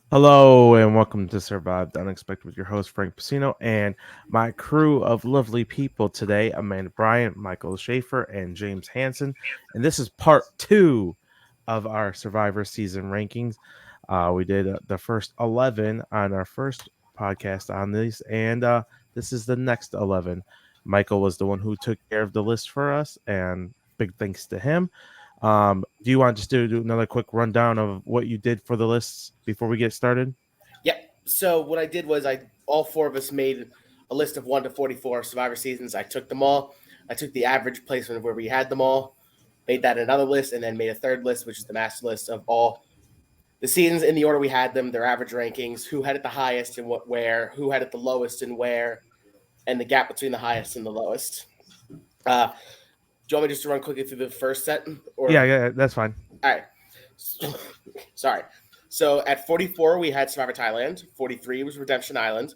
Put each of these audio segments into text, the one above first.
Hello and welcome to Survive the Unexpected with your host Frank Pacino and my crew of lovely people today: Amanda Bryant, Michael Schaefer, and James Hansen. And this is part two of our Survivor season rankings. We did the first 11 on our first podcast on these, and this is the next 11. Michael was the one who took care of the list for us, and big thanks to him. Do you want to just do another quick rundown of what you did for the lists before we get started? Yep. So what I did was all four of us made a list of 1 to 44 Survivor seasons. I took them all. I took the average placement of where we had them all, made that another list, and then made a third list, which is the master list of all the seasons in the order we had them, their average rankings, who had it the highest and what where, who had it the lowest and where, and the gap between the highest and the lowest. Do you want me just to run quickly through the first set? Yeah, that's fine. All right. Sorry. So at 44, we had Survivor Thailand. 43 was Redemption Island.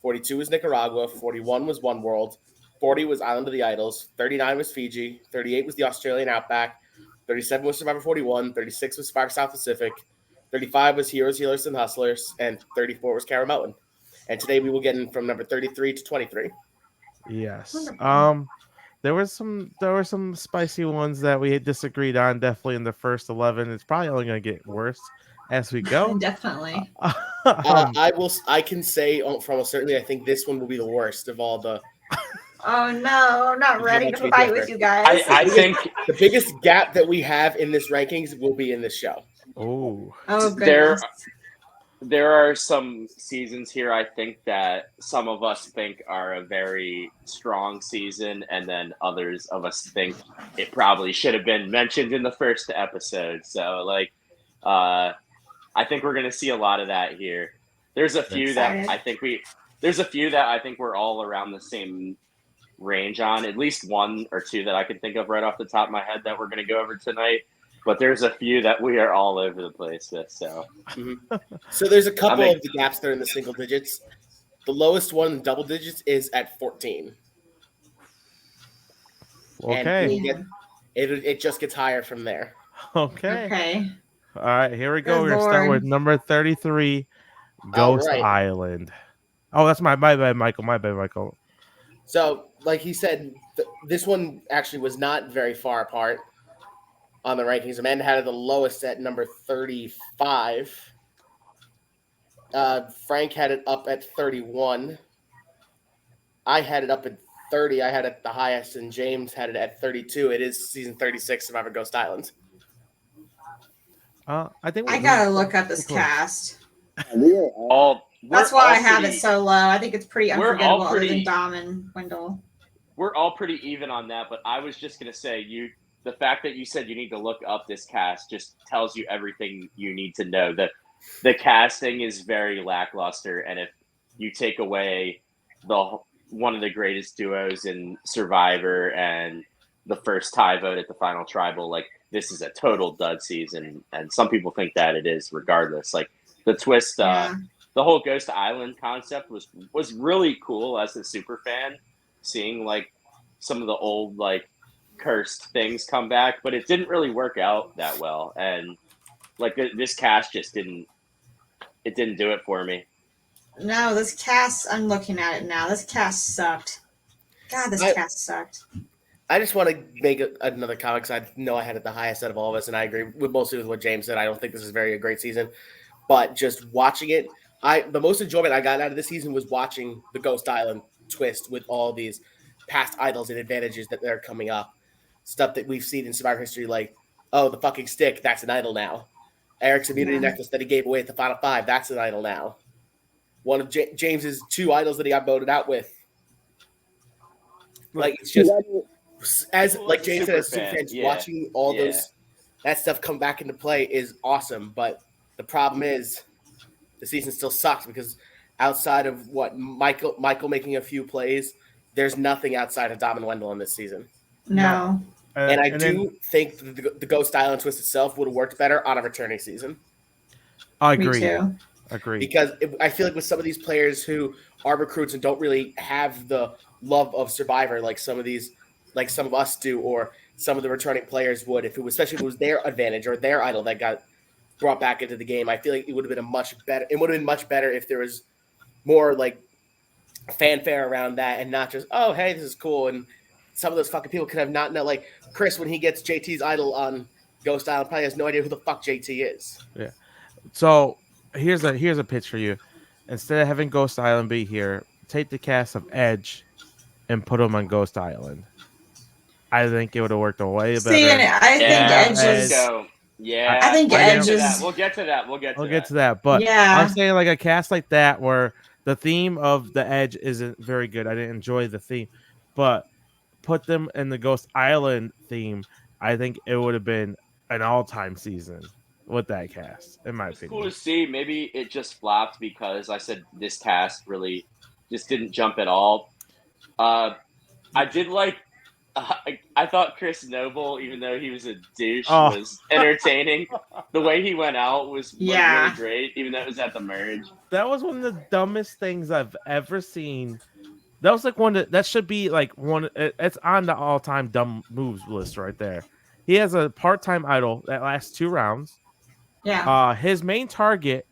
42 was Nicaragua. 41 was One World. 40 was Island of the Idols. 39 was Fiji. 38 was the Australian Outback. 37 was Survivor 41. 36 was Survivor South Pacific. 35 was Heroes, Healers, and Hustlers. And 34 was Cara Mountain. And today we will get in from number 33 to 23. Yes. There were some spicy ones that we disagreed on. Definitely in the first 11. It's probably only going to get worse as we go. Definitely. I can say from a certainty, I think this one will be the worst of all the. Oh no, I'm not ready to fight with you guys. I think The biggest gap that we have in this rankings will be in this show. Oh, goodness. there are some seasons here I think that some of us think are a very strong season, and then others of us think it probably should have been mentioned in the first episode. So, I think we're going to see a lot of that here. There's a few that I think we're all around the same range on. At least one or two that I can think of right off the top of my head that we're going to go over tonight. But there's a few that we are all over the place with. So, So there's a couple of the gaps that are in the single digits. The lowest one in double digits is at 14. okay. And it just gets higher from there. Okay. All right, here we go. Good We're going to start Lord. with number 33, Ghost right. Island. Oh, that's my bad, Michael. My bad, Michael. So, like he said, this one actually was not very far apart on the rankings. Amanda had it the lowest at number 35. Frank had it up at 31. I had it up at 30. I had it the highest, and James had it at 32. It is season 36 Survivor Ghost Island. I think I gotta look up this cast. That's why I have it so low. I think it's pretty unforgettable other than Dom and Wendell. We're all pretty even on that, but I was just going to say, the fact that you said you need to look up this cast just tells you everything you need to know. The casting is very lackluster, and if you take away one of the greatest duos in Survivor and the first tie vote at the final tribal, like, this is a total dud season, and some people think that it is regardless. Like, the twist, the whole Ghost Island concept was really cool as a super fan, seeing like some of the old like cursed things come back, but it didn't really work out that well, and like this cast just didn't do it for me. No, this cast, I'm looking at it now. This cast sucked. God, this cast sucked. I just want to make another comment because I know I had it the highest out of all of us, and I agree mostly with what James said. I don't think this is a great season, but just watching it, the most enjoyment I got out of this season was watching the Ghost Island twist with all these past idols and advantages that they're coming up. Stuff that we've seen in Survivor history, like, oh, the fucking stick, that's an idol now. Eric's immunity necklace that he gave away at the final 5, that's an idol now. One of James's 2 idols that he got voted out with. Like, it's just, as like James said, as super fans, watching all that stuff come back into play is awesome. But the problem is the season still sucks because outside of what Michael making a few plays, there's nothing outside of Dom and Wendell in this season. No. And I think the Ghost Island twist itself would have worked better on a returning season. I agree. Me too. Agree. Because I feel like with some of these players who are recruits and don't really have the love of Survivor like some of us do, or some of the returning players would, especially if it was their advantage or their idol that got brought back into the game. I feel like it would have been much better if there was more like fanfare around that and not just, oh, hey, this is cool. And some of those fucking people could have not known. Like Chris, when he gets JT's idol on Ghost Island, probably has no idea who the fuck JT is. Yeah. So here's a pitch for you. Instead of having Ghost Island be here, take the cast of Edge and put them on Ghost Island. I think it would have worked way better. See, and I think Edge is. Yeah, I think Edge is. We'll get to that. We'll get to that. But yeah. I'm saying like a cast like that where the theme of the Edge isn't very good. I didn't enjoy the theme, but put them in the Ghost Island theme. I think it would have been an all-time season with that cast, in my opinion. It's cool to see. Maybe it just flopped because I said this cast really just didn't jump at all. I did like. I thought Chris Noble, even though he was a douche, was entertaining. The way he went out was really great, even though it was at the merge. That was one of the dumbest things I've ever seen. That was like that should be like one. It's on the all-time dumb moves list right there. He has a part-time idol that lasts 2 rounds. Yeah. His main target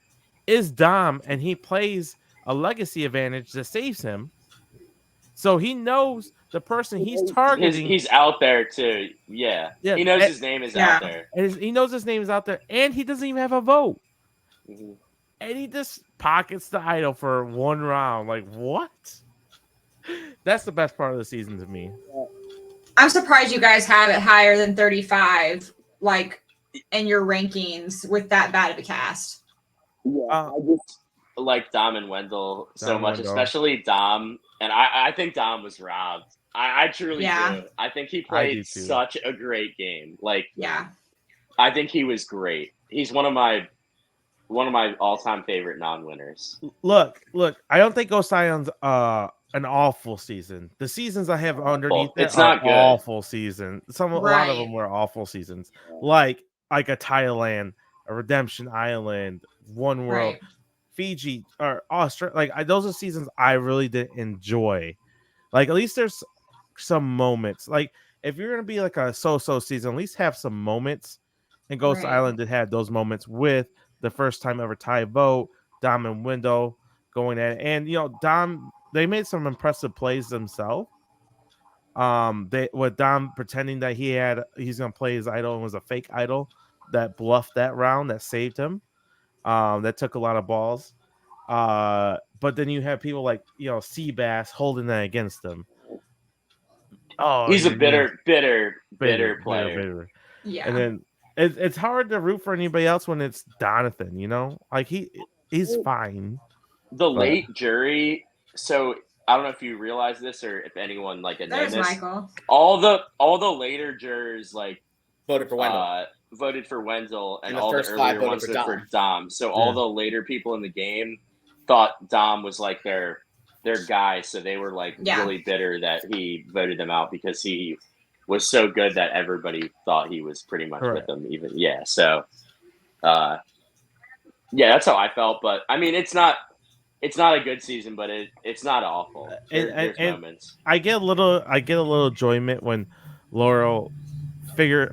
is Dom, and he plays a legacy advantage that saves him. So he knows the person he's targeting. He's out there too. Yeah. He knows his name is out there. He knows his name is out there, and he doesn't even have a vote. Mm-hmm. And he just pockets the idol for 1 round. Like, what? That's the best part of the season to me. I'm surprised you guys have it higher than 35, like, in your rankings with that bad of a cast. Yeah, I just like Dom and Wendell so much, especially Dom. And I think Dom was robbed. I truly do. I think he played such a great game. Like, I think he was great. He's one of my all-time favorite non-winners. Look. I don't think Ghost Island's an awful season. The seasons I have underneath it's not good. Awful season. A lot of them were awful seasons. Like a Thailand, a Redemption Island, One World. Fiji or Australia, like those are seasons I really didn't enjoy. Like at least there's some moments. Like if you're gonna be like a so-so season, at least have some moments. And Ghost Island did have those moments with the first time ever tie vote, Dom and Wendell going at it, and Dom. They made some impressive plays themselves. With Dom pretending that he's gonna play his idol and was a fake idol that bluffed that round that saved him. That took a lot of balls. But then you have people like Seabass holding that against them. Oh, he's a bitter player. Bitter. Yeah. And then it's hard to root for anybody else when it's Donathan, like he's fine. The late jury, so I don't know if you realize this or if anyone like knows this. Michael. All the later jurors like voted for Wendell. Voted for Wendell, and all the the earlier ones voted for Dom. So all the later people in the game thought Dom was like their guy, so they were like really bitter that he voted them out because he was so good that everybody thought he was pretty much with them. Even so that's how I felt. But I mean, it's not a good season, but it's not awful. There's moments. I get a little enjoyment when Laurel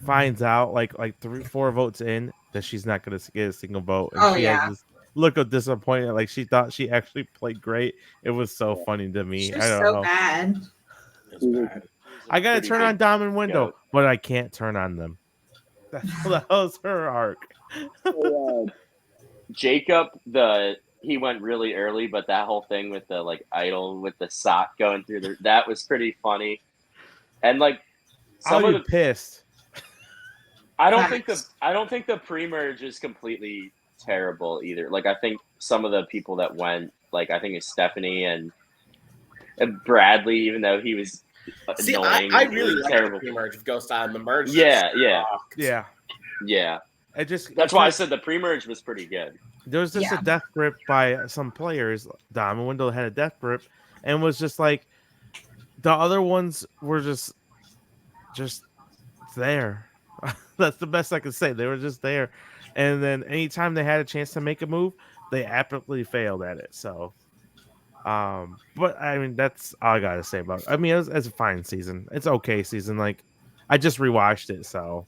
finds out like 3-4 votes in that she's not going to get a single vote, and she has this look of disappointment, like she thought she actually played great. It was so funny to me. I don't know. Bad. It was bad. I gotta turn on Dom and Wendell, but I can't turn on them. That was her arc. Jacob, he went really early, but that whole thing with the like idol with the sock going through that was pretty funny, and like some of the pissed. I don't think the pre-merge is completely terrible either. Like I think some of the people that went, like I think it's Stephanie and Bradley, even though he was annoying. I really like terrible the pre-merge of Ghost Island. The merge. Yeah. That's why I said the pre-merge was pretty good. There was just a death grip by some players. Dom and Wendell had a death grip, and was just like the other ones were just there. That's the best I could say. They were just there, and then anytime they had a chance to make a move, they absolutely failed at it. So, but I mean, that's all I gotta say about it. I mean, it's a fine season. It's okay season. Like, I just rewatched it, so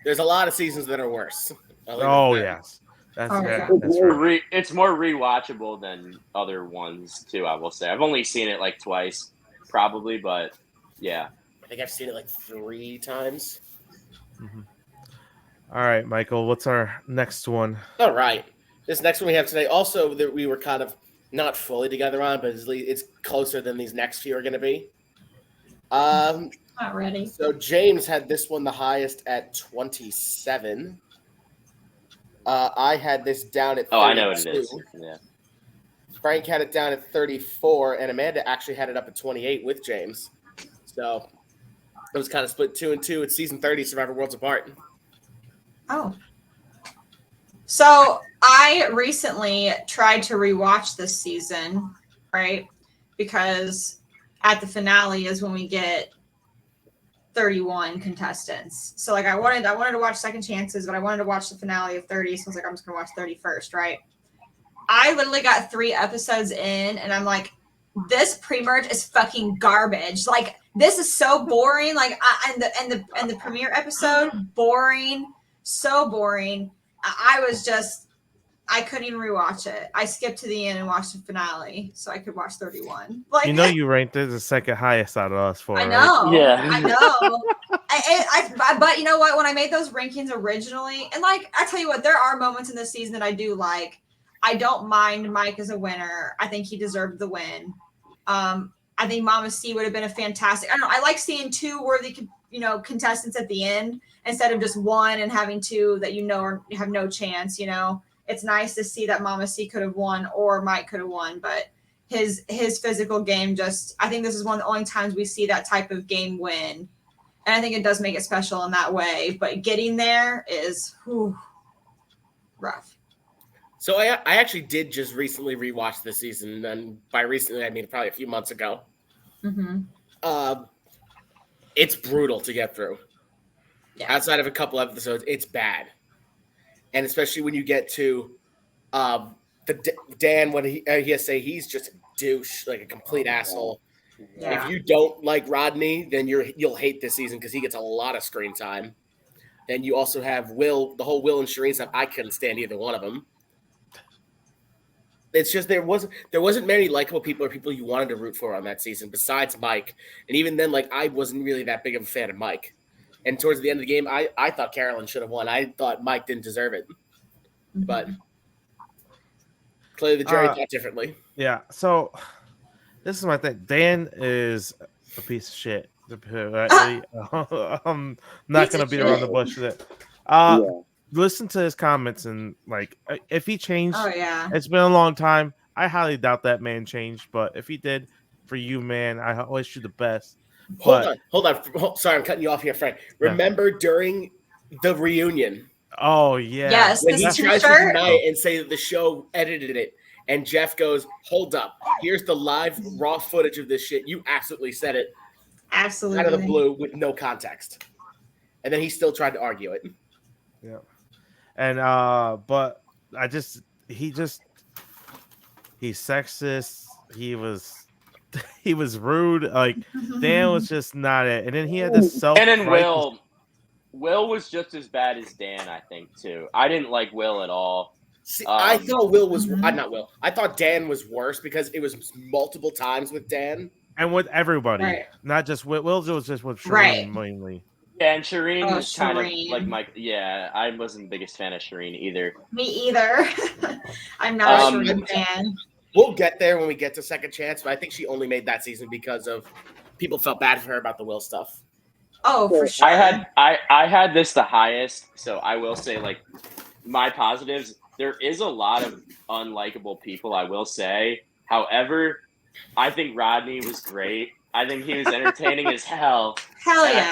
there's a lot of seasons that are worse. I'll leave it Oh at that. yes, that's Oh, that, yeah. that's right. It's more rewatchable than other ones too. I will say I've only seen it like twice, probably, but yeah. I think I've seen it like 3 times. Mhm. All right, Michael. What's our next one? All right. This next one we have today, also that we were kind of not fully together on, but it's closer than these next few are going to be. Not ready. So James had this one the highest at 27. I had this down at 32. Oh, I know what it is. Yeah. Frank had it down at 34, and Amanda actually had it up at 28 with James. So it was kind of split 2 and 2. It's season 30, Survivor Worlds Apart. Oh. So I recently tried to rewatch this season, right? Because at the finale is when we get 31 contestants. So like I wanted to watch Second Chances, but I wanted to watch the finale of 30. So I was like, I'm just gonna watch 31st, right? I literally got 3 episodes in, and I'm like, this pre-merge is fucking garbage. Like this is so boring. Like and the premiere episode, boring, so boring. I couldn't even rewatch it. I skipped to the end and watched the finale so I could watch 31. Like You ranked it the second highest out of us four. I Right? know. Yeah. I know. But you know what? When I made those rankings originally, and like I tell you what, there are moments in this season that I do like. I don't mind Mike as a winner. I think he deserved the win. I think Mama C would have been a fantastic. I don't know. I like seeing 2 worthy, contestants at the end instead of just 1 and having 2 that have no chance. It's nice to see that Mama C could have won or Mike could have won, but his physical game I think this is one of the only times we see that type of game win. And I think it does make it special in that way, but getting there is rough. So I actually did just recently rewatch this season, and by recently I mean probably a few months ago. Mm-hmm. It's brutal to get through. Yeah. Outside of a couple episodes, it's bad, and especially when you get to Dan when he has to say he's just a douche, like a complete asshole. Yeah. If you don't like Rodney, then you'll hate this season because he gets a lot of screen time. Then you also have Will, the whole Will and Shireen stuff. I couldn't stand either one of them. It's just there wasn't many likable people or people you wanted to root for on that season besides Mike. And even then, like I wasn't really that big of a fan of Mike. And towards the end of the game, I thought Carolyn should have won. I thought Mike didn't deserve it. But clearly the jury thought differently. Yeah. So this is my thing. Dan is a piece of shit. I'm not gonna beat around the bush with it. Listen to his comments and like if he changed, it's been a long time. I highly doubt that man changed, but if he did, for you, man, I wish you the best. Hold on. Sorry, I'm cutting you off here, Frank. Remember during the reunion? Oh yeah. Yes, when he tries to deny it and say that the show edited it, and Jeff goes, "Hold up, here's the live raw footage of this shit. You absolutely said it, absolutely out of the blue with no context." And then he still tried to argue it. Yeah. And but he's sexist. He was rude. Like Dan was just not it. And then he had this self. And then Will was just as bad as Dan, I think, too. I didn't like Will at all. See, I thought Will was not Will. I thought Dan was worse because it was multiple times with Dan and with everybody, not just Will. Will was just with Shireen mainly. Yeah, and Shireen was kind of like Mike. Yeah, I wasn't the biggest fan of Shireen either. Me either. I'm not a Shireen fan. We'll get there when we get to Second Chance, but I think she only made that season because of people felt bad for her about the Will stuff. Oh, for sure. I had this the highest, so I will say like my positives. There is a lot of unlikable people, I will say. However, I think Rodney was great. I think he was entertaining as hell. Hell yeah!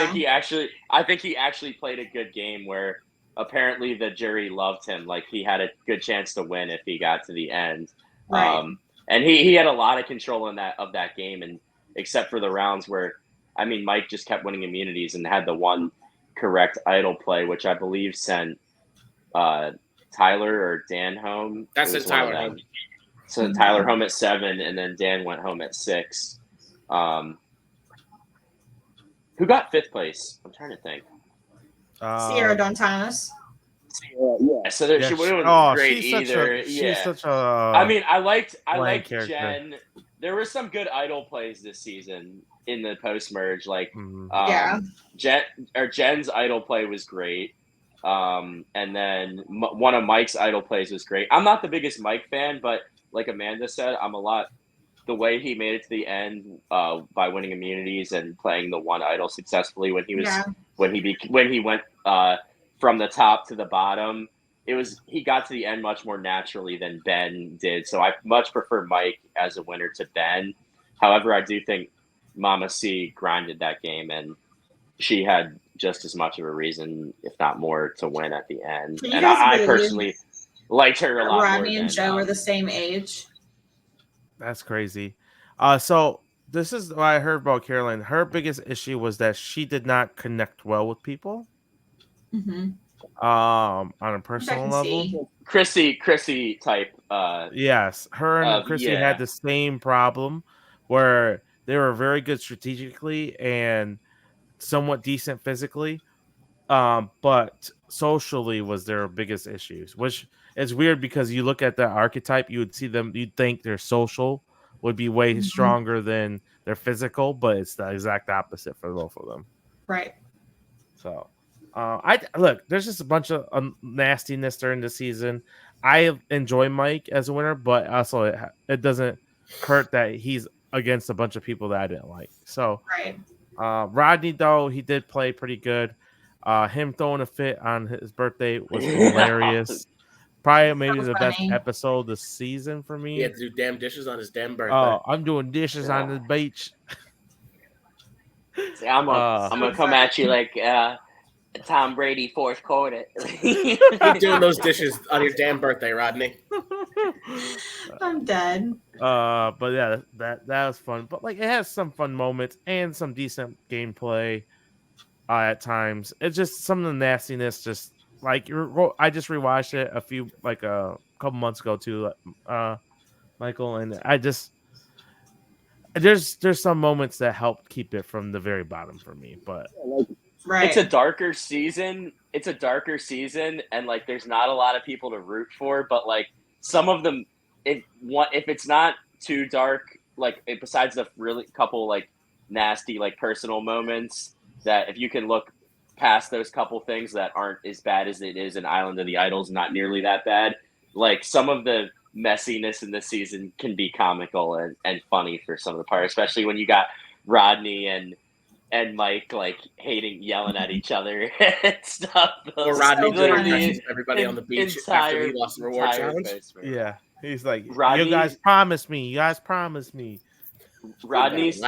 I think he actually played a good game where apparently the jury loved him. Like he had a good chance to win if he got to the end. Right. And he had a lot of control in that game, and except for the rounds where, I mean, Mike just kept winning immunities and had the one correct idol play, which I believe sent Tyler or Dan home. That's it, Tyler home. So Tyler home at 7, and then Dan went home at 6. Who got 5th place? I'm trying to think. Sierra Don Thomas. So there, Yeah, she wouldn't have been great she's either. she's such a. I mean, I liked character. Jen. There were some good idol plays this season in the post merge. Like, Yeah. Jen's idol play was great. And then one of Mike's idol plays was great. I'm not the biggest Mike fan, but like Amanda said, I'm a lot. The way he made it to the end by winning immunities and playing the one idol successfully when he was when he went from the top to the bottom, he got to the end much more naturally than Ben did. So I much prefer Mike as a winner to Ben. However, I do think Mama C grinded that game, and she had just as much of a reason, if not more, to win at the end. And I personally liked her a lot. Rodney and Joe are the same age. That's crazy. So this is what I heard about Caroline. Her biggest issue was that she did not connect well with people. On a personal level. Chrissy type. Yes, her and Chrissy had the same problem where they were very good strategically and somewhat decent physically, but socially was their biggest issues, which is weird because you look at the archetype, you would see them, you'd think their social would be way stronger than their physical, but it's the exact opposite for both of them. Right. So, there's just a bunch of nastiness during the season. I enjoy Mike as a winner, but also it doesn't hurt that he's against a bunch of people that I didn't like. So, Rodney, though, he did play pretty good. Him throwing a fit on his birthday was hilarious. Probably maybe the best episode this season for me. He had to do damn dishes on his damn birthday. Oh, I'm doing dishes on the beach. See, I'm gonna come at you like Tom Brady fourth quarter. Keep doing those dishes on your damn birthday, Rodney. I'm dead. But yeah, that was fun. But like, it has some fun moments and some decent gameplay. At times, it's just some of the nastiness. Just like I just rewatched it a couple months ago too, Michael, and I just there's some moments that help keep it from the very bottom for me. But it's a darker season. And like there's not a lot of people to root for. But like some of them, if it's not too dark, like besides the really couple like nasty like personal moments. That if you can look past those couple things that aren't as bad as it is in Island of the Idols, not nearly that bad. Like some of the messiness in this season can be comical and funny for some of the parts, especially when you got Rodney and Mike like yelling at each other and stuff. Or Rodney doing everybody on the beach after he lost the reward challenge. Yeah, he's like, Rodney, you guys promised me. Rodney's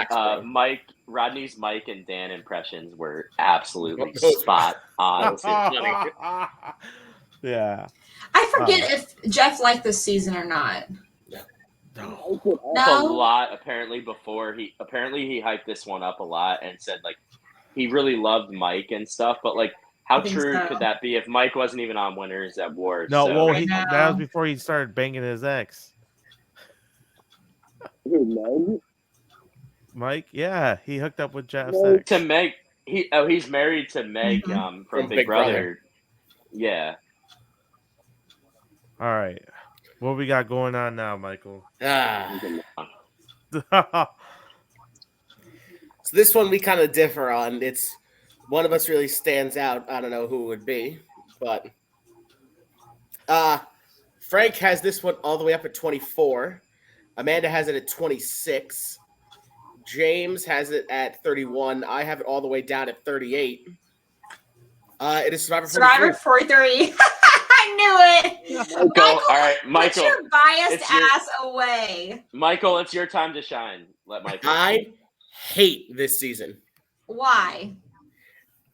Mike and Dan impressions were absolutely spot on. Yeah. I forget if Jeff liked this season or not. No. A lot apparently he hyped this one up a lot and said like he really loved Mike and stuff, but like how true could that be if Mike wasn't even on Winners at Wars? No, that was before he started banging his ex. Mike, yeah, he hooked up with Jeff's ex. To Meg, he's married to Meg from Big Brother. Yeah. All right, what we got going on now, Michael? So this one we kind of differ on. It's one of us really stands out. I don't know who it would be, but Frank has this one all the way up at 24. Amanda has it at 26. James has it at 31. I have it all the way down at 38. It is Survivor 43. I knew it. Michael, all right, Michael. Put your biased ass away. Michael, it's your time to shine. Let Michael. I hate this season. Why?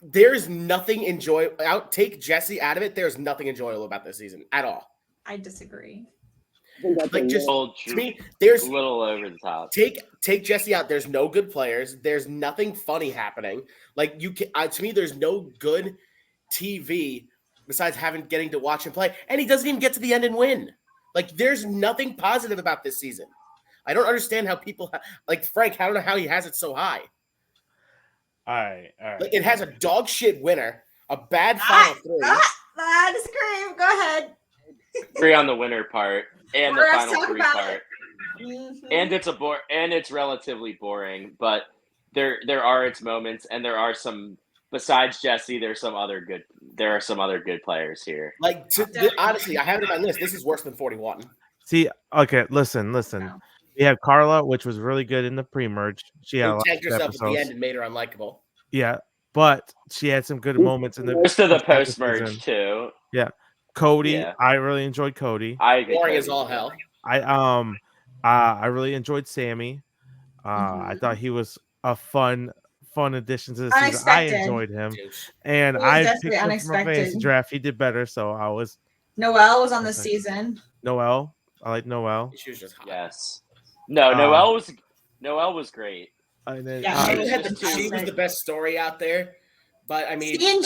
There's nothing enjoyable. Take Jesse out of it. There's nothing enjoyable about this season at all. I disagree. Like just to me, there's a little over the top. Take Jesse out. There's no good players. There's nothing funny happening. Like you can, to me, there's no good TV besides getting to watch him play. And he doesn't even get to the end and win. Like there's nothing positive about this season. I don't understand how people like Frank. I don't know how he has it so high. All right. Like, it has a dog shit winner, a bad final three. I disagree. Go ahead. Agree on the winner part and the Let's final talk three about part. Mhm. And it's relatively boring, but there are its moments, and there are some. Besides Jesse, there are some other good players here. Like honestly, I have it on my list. This is worse than 41. See, okay, listen. No. We have Carla, which was really good in the pre-merge. She had a Who lot tagged of herself at the episodes. end and made her unlikable. Yeah, but she had some good moments in the Most of the second post season. merge too. Yeah, Cody. Yeah. I really enjoyed Cody. I agree. Boring as all hell. I really enjoyed Sammy. I Mhm. thought he was a fun addition to the season. I Unexpected. enjoyed him, Douche. and He was I definitely picked him from a fantasy unexpected. draft. He did better, so I was Noelle was on the Okay. season. Noelle. I like Noelle. She was just hot. Yes. No, Noelle was great. And then Yeah, She, was had fantastic. she was the best story out there. But I mean, Seeing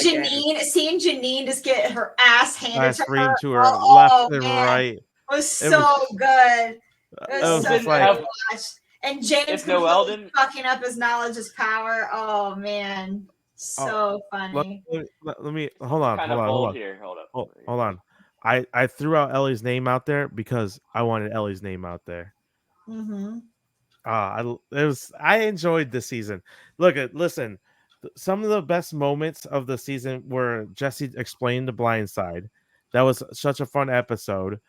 Janine just get her ass handed to her, to her left and man, right. was so good. It was so just good like- to watch. And James If Noelle completely didn't- fucking up his knowledge, his power. Oh man, so funny. Let me hold on. Kind Hold of on. bold here. Hold up. Hold on. I threw out Ellie's name out there because I wanted Ellie's name out there. Mm-hmm. I enjoyed this season. Listen, some of the best moments of the season were Jesse explained the blind side. That was such a fun episode.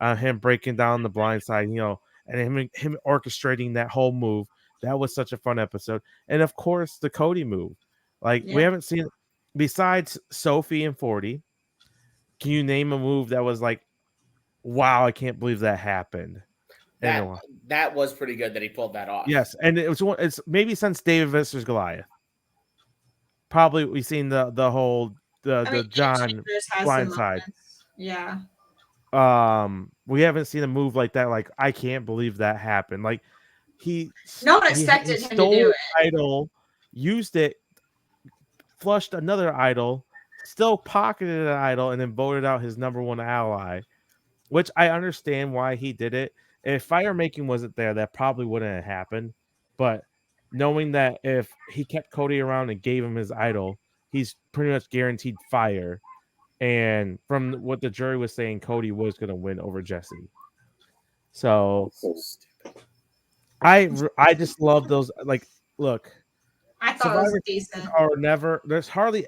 Him breaking down the blind side, and him orchestrating that whole move. That was such a fun episode. And of course, the Cody move. Like we Yeah. haven't seen besides Sophie and 40. Can you name a move that was like, wow, I can't believe that happened? That was pretty good that he pulled that off. Yes, and it's maybe since David versus Goliath. Probably we've seen the whole the John blind side. Yeah. We haven't seen a move like that. Like I can't believe that happened. Like no one expected him to stole do it. Idol, used it, flushed another idol, still pocketed an idol, and then voted out his number one ally. Which I understand why he did it. If fire making wasn't there, that probably wouldn't have happened. But knowing that if he kept Cody around and gave him his idol, he's pretty much guaranteed fire. And from what the jury was saying, Cody was going to win over Jesse. So I just love those. Like, look, I thought it was decent. Or never. There's hardly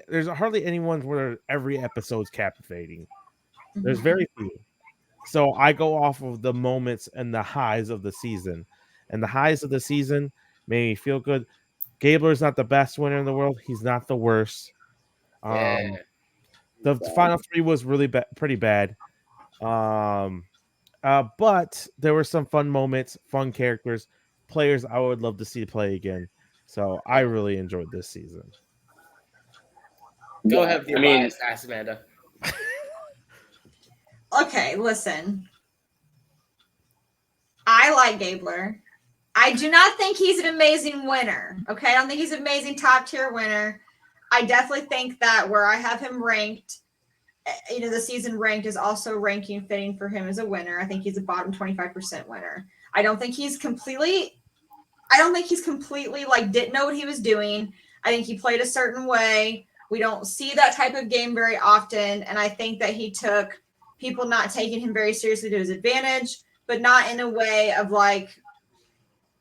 anyone where every episode's captivating. There's very few. So I go off of the moments and the highs of the season. And the highs of the season made me feel good. Gabler's not the best winner in the world. He's not the worst. The final three was really pretty bad. But there were some fun moments, fun characters, players I would love to see play again. So I really enjoyed this season. Go ahead. Ask Amanda. Okay, listen. I like Gabler. I do not think he's an amazing winner. Okay, I don't think he's an amazing top tier winner. I definitely think that where I have him ranked, the season ranked is also ranking fitting for him as a winner. I think he's a bottom 25% winner. I don't think he's completely like didn't know what he was doing. I think he played a certain way. We don't see that type of game very often. And I think that he took people not taking him very seriously to his advantage, but not in a way of like,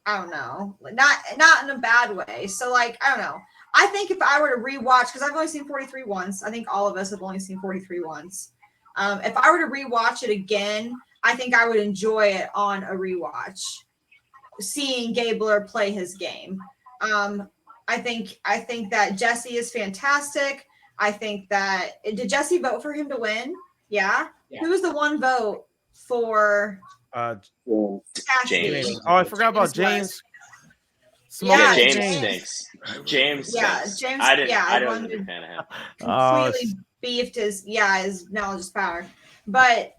I don't know, not in a bad way. So like, I don't know. I think if I were to rewatch, because I've only seen 43 once, I think all of us have only seen 43 once. If I were to rewatch it again, I think I would enjoy it on a rewatch, seeing Gabler play his game. I think that Jesse is fantastic. I think that did Jesse vote for him to win? Yeah. Who was the one vote for James? Oh, I forgot about James. James stinks. James. Yeah, stinks. James. I wasn't a fan of him. Completely beefed his knowledge, his power. But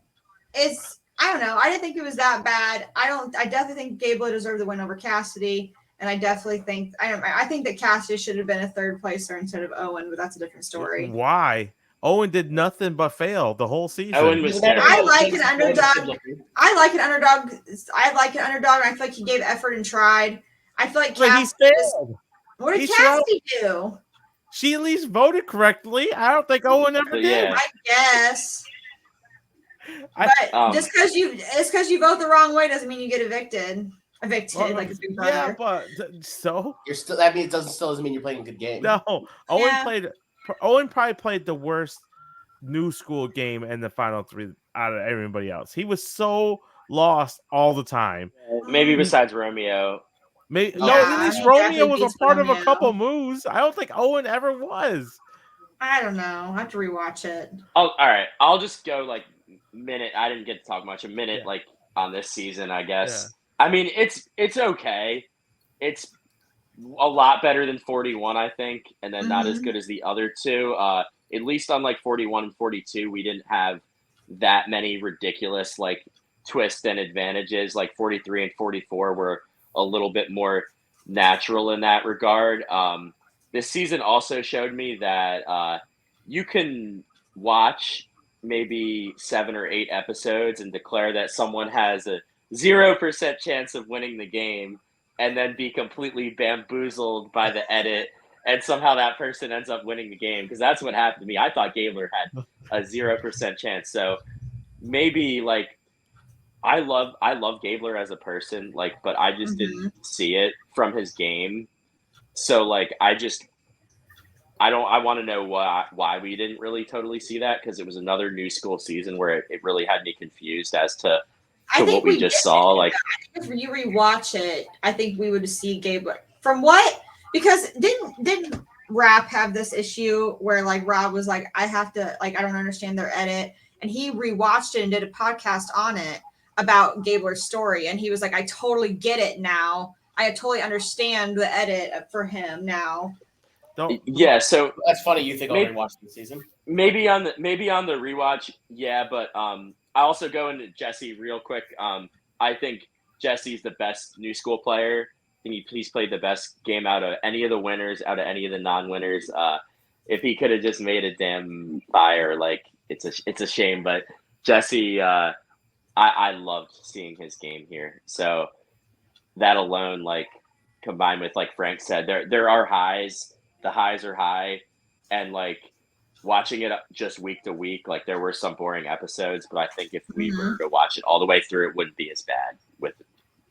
I don't know. I didn't think it was that bad. I definitely think Gabler deserved the win over Cassidy. And I definitely think I think that Cassidy should have been a third placer instead of Owen, but that's a different story. Why? Owen did nothing but fail the whole season. Owen was terrible. I like an underdog. I like an underdog. And I feel like he gave effort and tried. I feel like Cassidy failed. What did Cassidy do? She at least voted correctly. I don't think Owen ever So, did. yeah. I guess. I- But just because you vote the wrong way doesn't mean you get evicted. Evicted like a big brother. Yeah, but so You're still. That means it still doesn't mean you're playing a good game. no. Yeah. Owen probably played the worst new school game in the final three out of everybody else. He was so lost all the time. Maybe besides Romeo. No, Yeah, at least he Romeo definitely was a beats part of a Romeo. couple moves. I don't think Owen ever was. I don't know. I have to rewatch it. All right. I'll just go like minute. I didn't get to talk much. A minute Yeah. like on this season, I guess. I mean, it's okay. It's a lot better than 41, I think, and then not as good as the other two. At least on like 41 and 42, we didn't have that many ridiculous like twists and advantages. Like 43 and 44 were a little bit more natural in that regard. This season also showed me that you can watch maybe 7 or 8 episodes and declare that someone has a 0% chance of winning the game, and then be completely bamboozled by the edit, and somehow that person ends up winning the game. Because that's what happened to me. I thought Gabler had a 0% chance. So maybe like I love Gabler as a person, like, but I just didn't see it from his game. So like I want to know why we didn't really totally see that, because it was another new school season where it really had me confused as to what we just saw. Like if you rewatch it, I think we would see Gabler from what, because didn't Rap have this issue where like Rob was like, I have to, like, I don't understand their edit, and he rewatched it and did a podcast on it about Gabler's story, and he was like, I totally get it now. I totally understand the edit for him now. Yeah, so that's funny. You think I'll rewatch the season? Maybe on the rewatch, yeah. But I also go into Jesse real quick. I think Jesse's the best new school player. I think he's played the best game out of any of the winners, out of any of the non-winners. If he could have just made a damn fire, like it's a shame. But Jesse, I loved seeing his game here. So that alone, like combined with like Frank said, there are highs. The highs are high, and like watching it just week to week, like there were some boring episodes, but I think if we were to watch it all the way through, it wouldn't be as bad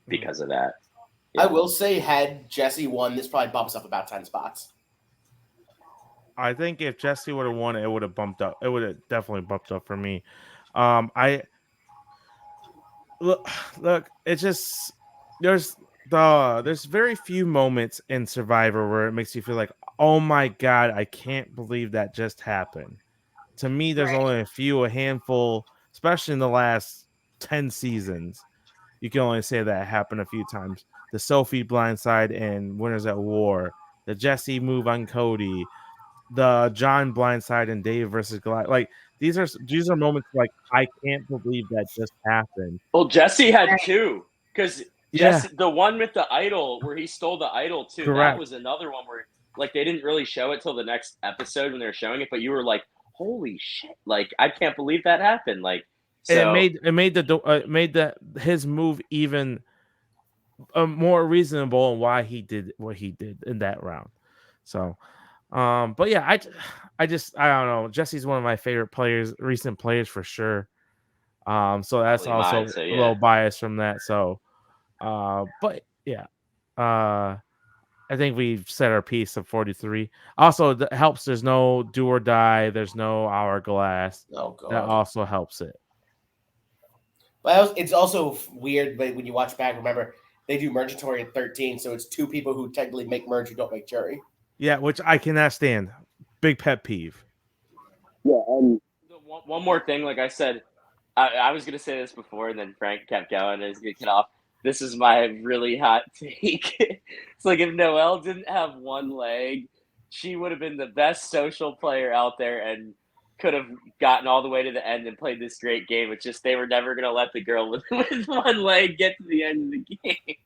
because of that. Yeah. I will say, had Jesse won, this probably bumps up about 10 spots. I think if Jesse would have won, it would have bumped up. It would have definitely bumped up for me. Look, it's just there's very few moments in Survivor where it makes you feel like, oh my God, I can't believe that just happened. To me, there's only a handful, especially in the last 10 seasons. You can only say that happened a few times. The Sophie blindside and Winners at War, the Jesse move on Cody, the John blindside and Dave versus Goliath. Like these are moments like I can't believe that just happened. Well, Jesse had two, because the one with the idol where he stole the idol too. Correct. That was another one where like they didn't really show it till the next episode when they were showing it, but you were like, holy shit, like I can't believe that happened. Like so, it made his move even more reasonable and why he did what he did in that round. So but yeah, I don't know. Jesse's one of my favorite recent players for sure. So that's also a little biased from that. So but yeah, I think we've said our piece of 43. Also, it helps. There's no do or die. There's no hourglass. Oh, God. That also helps it. But it's also weird, but when you watch back, remember they do mergatory at 13, so it's two people who technically make merge who don't make jury. Yeah, which I cannot stand. Big pet peeve. Yeah, one more thing, like I said, I was gonna say this before, and then Frank kept going, and I was gonna get off. This is my really hot take. It's like if Noelle didn't have one leg, she would have been the best social player out there and could have gotten all the way to the end and played this great game. It's just they were never going to let the girl with one leg get to the end of the game.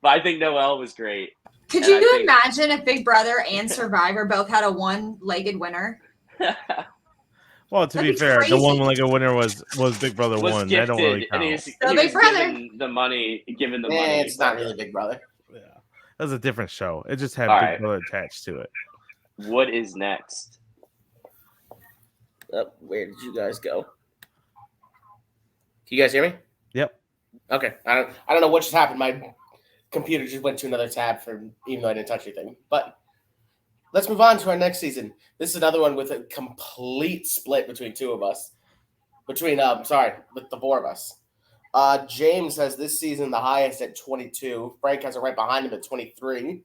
But I think Noelle was great. Could you imagine if Big Brother and Survivor both had a one-legged winner? Well, to be fair, the one-legged winner was Big Brother one. Gifted, that don't really count. He Big Brother. Given the money. It's not really Big Brother. Yeah, that was a different show. It just had All Big right. Brother attached to it. what is next? Where did you guys go? Can you guys hear me? Yep. Okay. I don't know what just happened. My computer just went to another tab even though I didn't touch anything. But let's move on to our next season. This is another one with a complete split between two of us. With the four of us. James has this season the highest at 22. Frank has it right behind him at 23.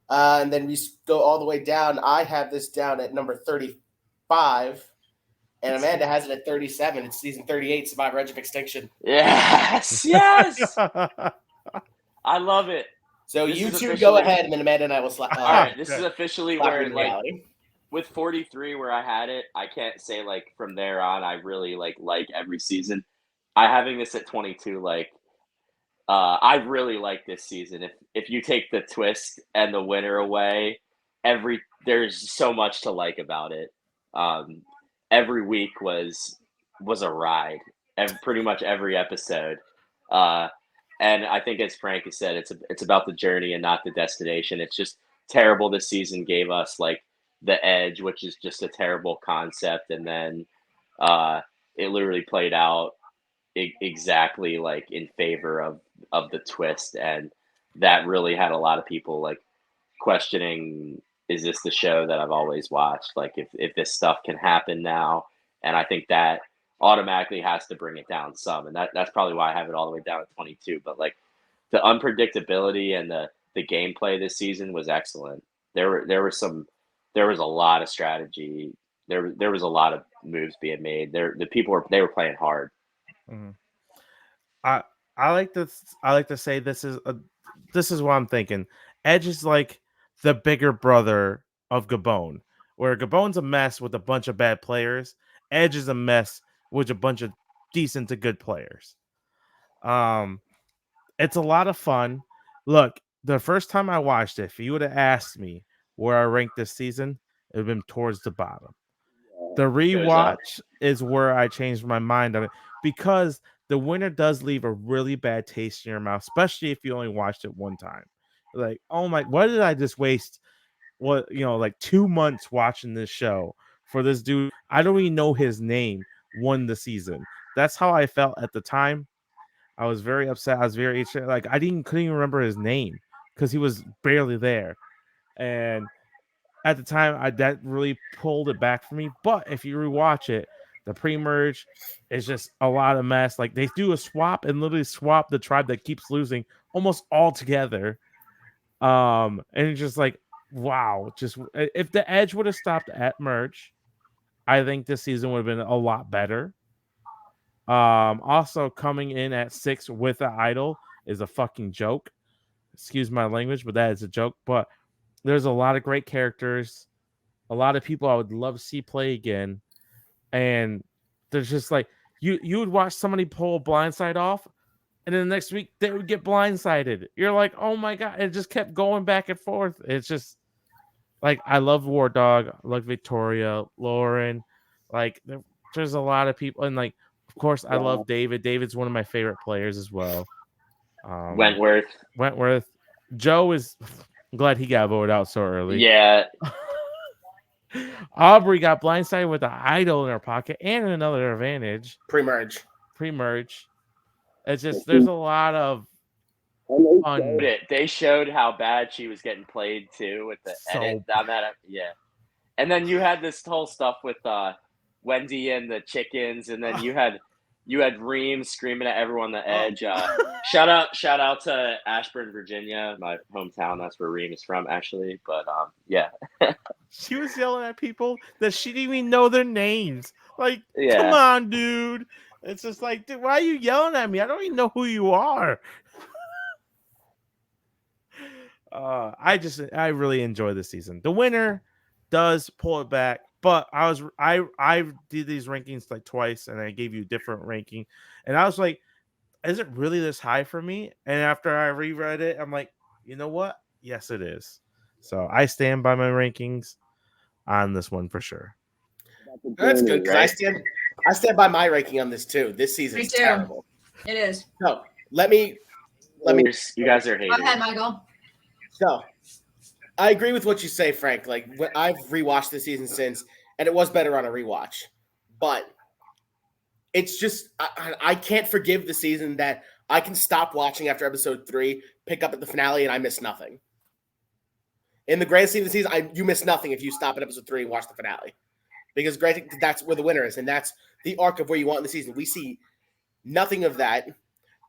And then we go all the way down. I have this down at number 35. And Amanda has it at 37. It's season 38, Survivor Edge of Extinction. Yes. I love it. So you two go ahead, and then Amanda and I will slap. All right, this is officially where, in reality. with 43 where I had it, I can't say from there on I really like every season. Having this at 22, I really like this season. If you take the twist and the winner away, there's so much to like about it. Every week was a ride. Pretty much every episode. And I think, as Frank has said, it's about the journey and not the destination. It's just terrible. This season gave us the Edge, which is just a terrible concept, and then it literally played out exactly in favor of the twist, and that really had a lot of people questioning, is this the show that I've always watched? If this stuff can happen now, and I think that automatically has to bring it down some, and that's probably why I have it all the way down at 22. But the unpredictability and the gameplay this season was excellent. There was a lot of strategy. There was a lot of moves being made. The people were playing hard. Mm-hmm. I like to say this is what I'm thinking. Edge is like the bigger brother of Gabon, where Gabon's a mess with a bunch of bad players. Edge is a mess with a bunch of decent to good players. It's a lot of fun. Look, the first time I watched it, if you would have asked me where I ranked this season, it would have been towards the bottom. The rewatch is where I changed my mind on it, because the winner does leave a really bad taste in your mouth, especially if you only watched it one time. Oh my, what did I just waste 2 months watching this show for this dude? I don't even know his name. Won the season. That's how I felt at the time. I was very upset. I was very I couldn't even remember his name because he was barely there. And at the time, that really pulled it back for me. But if you rewatch it, the pre-merge is just a lot of mess. They do a swap and literally swap the tribe that keeps losing almost all together. And it's just wow. Just if the Edge would have stopped at merge, I think this season would have been a lot better. Also coming in at 6 with an idol is a fucking joke. Excuse my language, but that is a joke. But there's a lot of great characters, a lot of people I would love to see play again. And there's just you would watch somebody pull Blindside off, and then the next week they would get blindsided. You're like, oh my god, it just kept going back and forth. It's just I love War Dog, I love Victoria, Lauren. There's a lot of people, and of course I love David. David's one of my favorite players as well. Wentworth. Joe is I'm glad he got voted out so early. Yeah. Aubrey got blindsided with an idol in her pocket and another advantage. Pre-merge. It's just there's a lot of fun. They showed how bad she was getting played too with the edit on that. Yeah. And then you had this whole stuff with Wendy and the chickens, and then you had Reem screaming at everyone on the Edge. Shout out to Ashburn, Virginia, my hometown. That's where Reem is from, actually. But yeah. She was yelling at people that she didn't even know their names. Yeah. Come on, dude. It's just dude, why are you yelling at me? I don't even know who you are. I really enjoy this season. The winner does pull it back, but I did these rankings twice, and I gave you a different ranking, and I was like, is it really this high for me? And after I reread it, I'm like, you know what? Yes, it is. So I stand by my rankings on this one for sure. That's good, because I stand by my ranking on this too. This season is terrible. It is. So let me. You guys are hating. Go ahead, Michael. So I agree with what you say, Frank. Like I've rewatched the season since, and it was better on a rewatch. But it's just I can't forgive the season that I can stop watching after episode 3, pick up at the finale, and I miss nothing. In the grand scheme of the season, you miss nothing if you stop at episode 3 and watch the finale. Because granted, that's where the winner is, and that's the arc of where you want in the season. We see nothing of that.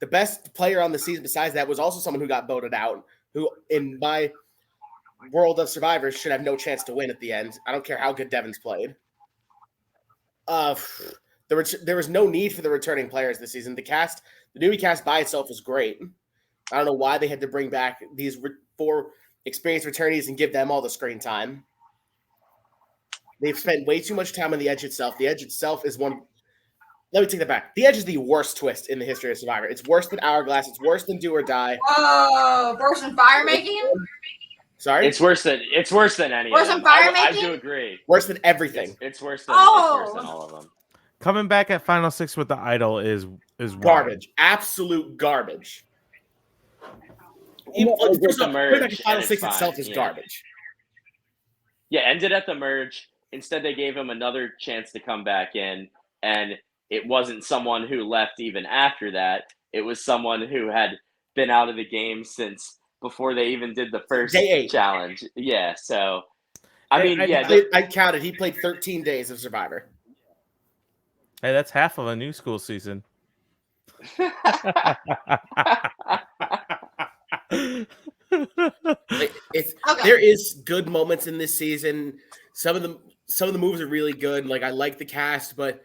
The best player on the season besides that was also someone who got voted out, who in my world of survivors should have no chance to win at the end. I don't care how good Devin's played. There was no need for the returning players this season. The newbie cast by itself was great. I don't know why they had to bring back these 4 experienced returnees and give them all the screen time. They've spent way too much time on the Edge itself. The Edge itself is one. Let me take that back. The Edge is the worst twist in the history of Survivor. It's worse than Hourglass. It's worse than Do or Die. Oh, worse than fire making? Sorry? It's worse than any Worse of them. than fire I making? do agree. Worse than everything. It's worse than all of them. Coming back at Final 6 with the idol is garbage. Absolute garbage. Even the merge, back at Final 6 fine. itself is garbage. Yeah, ended at the merge. Instead, they gave him another chance to come back in, and it wasn't someone who left even after that. It was someone who had been out of the game since before they even did the first Day 8. challenge. Yeah, so I counted. He played 13 days of Survivor. Hey, that's half of a new school season. There is good moments in this season. Some of the moves are really good. Like I like the cast, but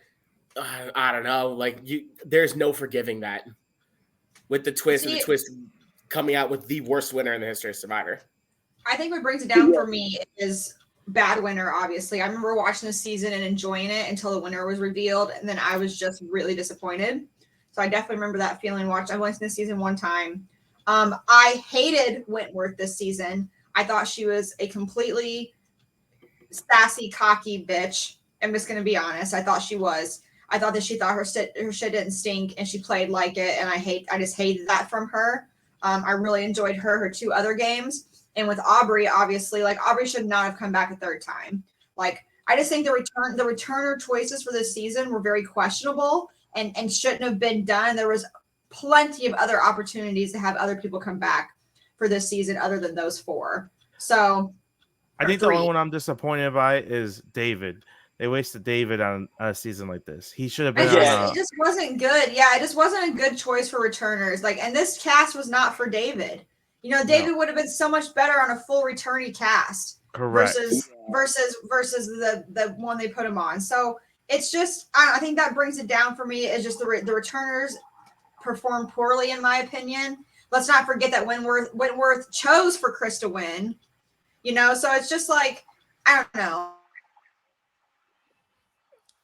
I don't know. Like there's no forgiving that with the twist and the twist coming out with the worst winner in the history of Survivor. I think what brings it down for me is bad winner. Obviously, I remember watching the season and enjoying it until the winner was revealed, and then I was just really disappointed. So I definitely remember that feeling. I went to this season one time. I hated Wentworth this season. I thought she was a completely sassy, cocky bitch. I'm just going to be honest. I thought she was. I thought that she thought her shit didn't stink, and she played like it. And I just hated that from her. I really enjoyed her 2 other games. And with Aubrey, obviously, like Aubrey should not have come back a 3rd time. Like I just think the returner choices for this season were very questionable and shouldn't have been done. There was plenty of other opportunities to have other people come back for this season other than those 4. So I think the only one I'm disappointed by is David. They wasted David on a season like this. He should have been it just wasn't good. Yeah, it just wasn't a good choice for returners. Like, and this cast was not for David. You know, David would have been so much better on a full returnee cast. Correct. Versus the one they put him on. So it's just I think that brings it down for me. Is just the returners performed poorly in my opinion. Let's not forget that Wentworth chose for Chris to win. You know, so it's just like I don't know.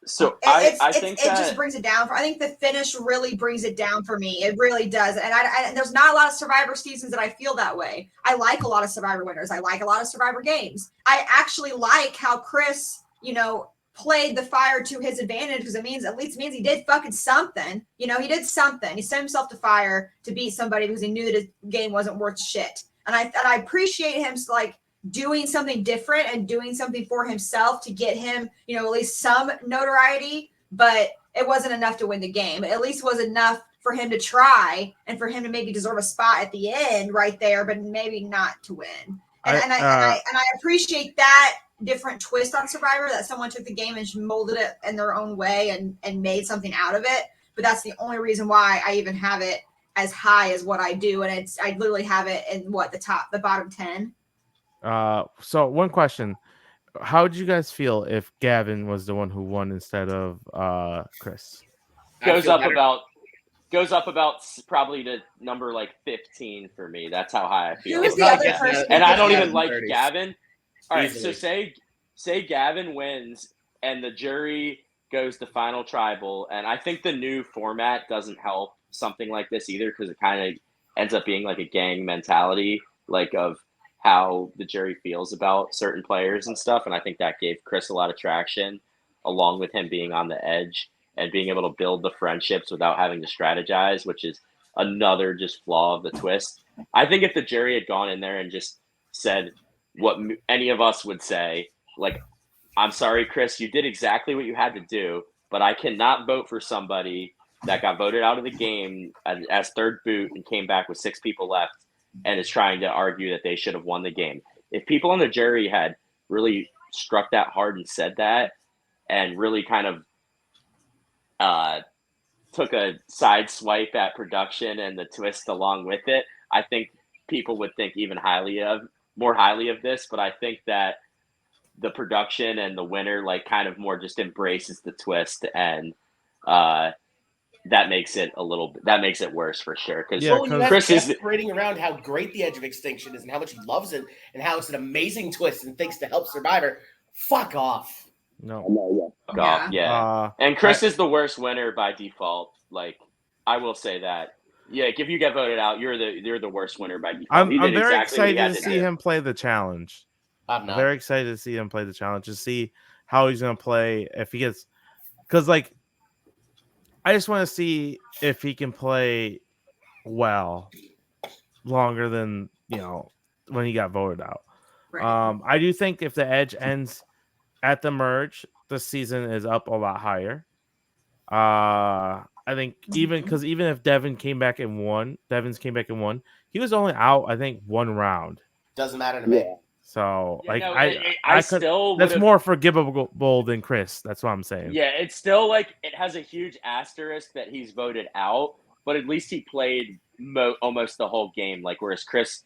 So I think it just brings it down. I think the finish really brings it down for me. It really does. And there's not a lot of Survivor seasons that I feel that way. I like a lot of Survivor winners. I like a lot of Survivor games. I actually like how Chris, played the fire to his advantage because it means he did fucking something. He did something. He sent himself to fire to beat somebody because he knew that his game wasn't worth shit. And I appreciate him doing something different and doing something for himself to get him, at least some notoriety, but it wasn't enough to win the game. It at least was enough for him to try and for him to maybe deserve a spot at the end right there, but maybe not to win. And I appreciate that different twist on Survivor, that someone took the game and molded it in their own way and made something out of it. But that's the only reason why I even have it as high as what I do. And I literally have it in the bottom 10. So one question: how did you guys feel if Gavin was the one who won instead of Chris? Goes up about probably to number 15 for me. That's how high I feel. Who is the other person? And I don't even like Gavin. All right, Easily. so say Gavin wins and the jury goes to final tribal, and I think the new format doesn't help something like this either because it kind of ends up being like a gang mentality, of how the jury feels about certain players and stuff. And I think that gave Chris a lot of traction, along with him being on the edge and being able to build the friendships without having to strategize, which is another just flaw of the twist. I think if the jury had gone in there and just said, what any of us would say. Like, I'm sorry, Chris, you did exactly what you had to do, but I cannot vote for somebody that got voted out of the game as third boot and came back with 6 people left and is trying to argue that they should have won the game. If people on the jury had really struck that hard and said that and really kind of took a side swipe at production and the twist along with it, I think people would think even more highly of this. But I think that the production and the winner like kind of more just embraces the twist, and that makes it worse for sure. Because Yeah, you have Chris is parading around how great the Edge of Extinction is and how much he loves it and how it's an amazing twist and thinks to help Survivor. Fuck off. No. Yeah. And Chris is the worst winner by default. Like, I will say that. Yeah, if you get voted out, you're the worst winner by default. I'm very excited to see him play the challenge. I'm not. Very excited to see him play the challenge, to see how he's going to play, if he gets, because like I just want to see if he can play well longer than when he got voted out. Right. I do think if the Edge ends at the merge, the season is up a lot higher. I think even if Devins came back and won, he was only out I think 1 round. Doesn't matter to me. So that's more forgivable than Chris. That's what I'm saying. Yeah, it's still like it has a huge asterisk that he's voted out, but at least he played almost the whole game. Like whereas Chris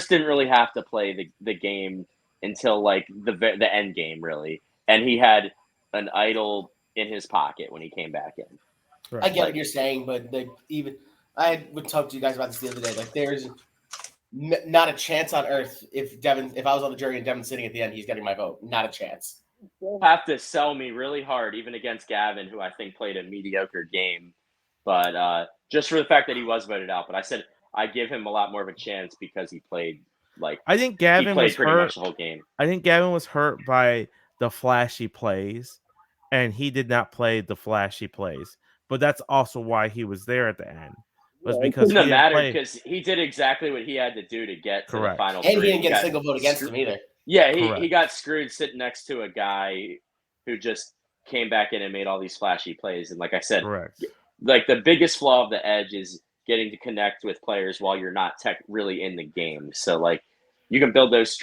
didn't really have to play the game until like the end game really, and he had an idol in his pocket when he came back in. Right. I get what you're saying, but I would talk to you guys about this the other day. Like there's not a chance on earth if I was on the jury and Devin's sitting at the end, he's getting my vote. Not a chance. You'll have to sell me really hard, even against Gavin, who I think played a mediocre game. But just for the fact that he was voted out. But I said I give him a lot more of a chance because he played I think Gavin was pretty hurt. Much the whole game. I think Gavin was hurt by the flashy plays, and he did not play the flashy plays. But that's also why he was there at the end. Was because it doesn't matter because he did exactly what he had to do to get to the final. And he didn't get a single vote against him either. Yeah, he got screwed sitting next to a guy who just came back in and made all these flashy plays. And like I said, like the biggest flaw of the Edge is getting to connect with players while you're not really in the game. So like you can build those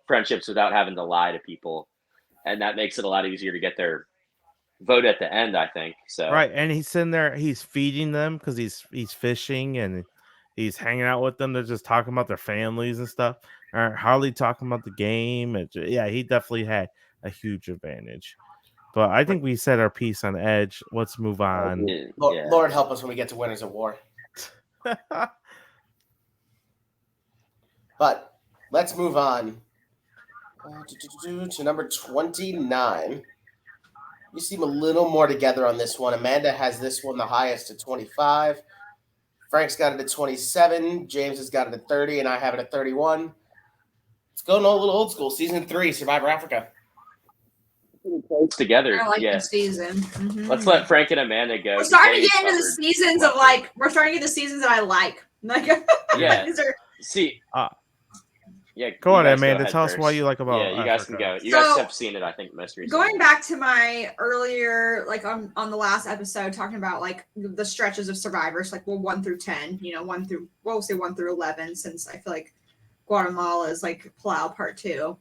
friendships without having to lie to people, and that makes it a lot easier to get their vote at the end, I think. So right, and he's sitting there, he's feeding them because he's fishing and he's hanging out with them. They're just talking about their families and stuff. Or hardly talking about the game. He definitely had a huge advantage. But I think we said our piece on Edge. Let's move on. Lord help us when we get to Winners at War. But let's move on to number 29. You seem a little more together on this one. Amanda has this one the highest at 25. Frank's got it at 27. James has got it at 30, and I have it at 31. Let's go a little old school. Season 3, Survivor Africa. Together, I like the season. Mm-hmm. Let's let Frank and Amanda go. We're starting to get into the seasons of we're starting to get the seasons that I like. Yeah. Go on, Amanda. Tell us why you like about. Yeah, you guys can go. You guys have seen it, I think, most recently. Going back to my earlier, on the last episode, talking about the stretches of Survivors, 1 through 10. We'll say 1 through 11, since I feel like Guatemala is Palau Part 2,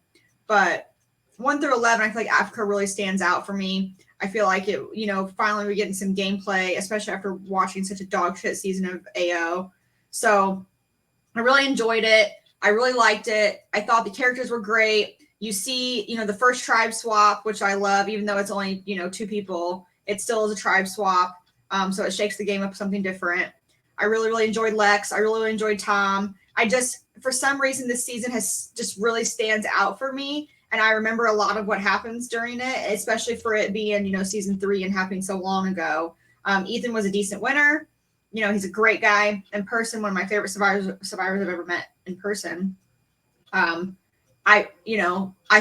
but 1 through 11, I feel like Africa really stands out for me. I feel like it, finally we're getting some gameplay, especially after watching such a dog shit season of AO. So I really enjoyed it. I really liked it. I thought the characters were great. You see, the first tribe swap, which I love, even though it's only, 2 people, it still is a tribe swap. So it shakes the game up something different. I really, really enjoyed Lex. I really, really enjoyed Tom. For some reason, this season has just really stands out for me. And I remember a lot of what happens during it, especially for it being, season 3 and happening so long ago. Ethan was a decent winner. He's a great guy in person. One of my favorite survivors I've ever met in person. I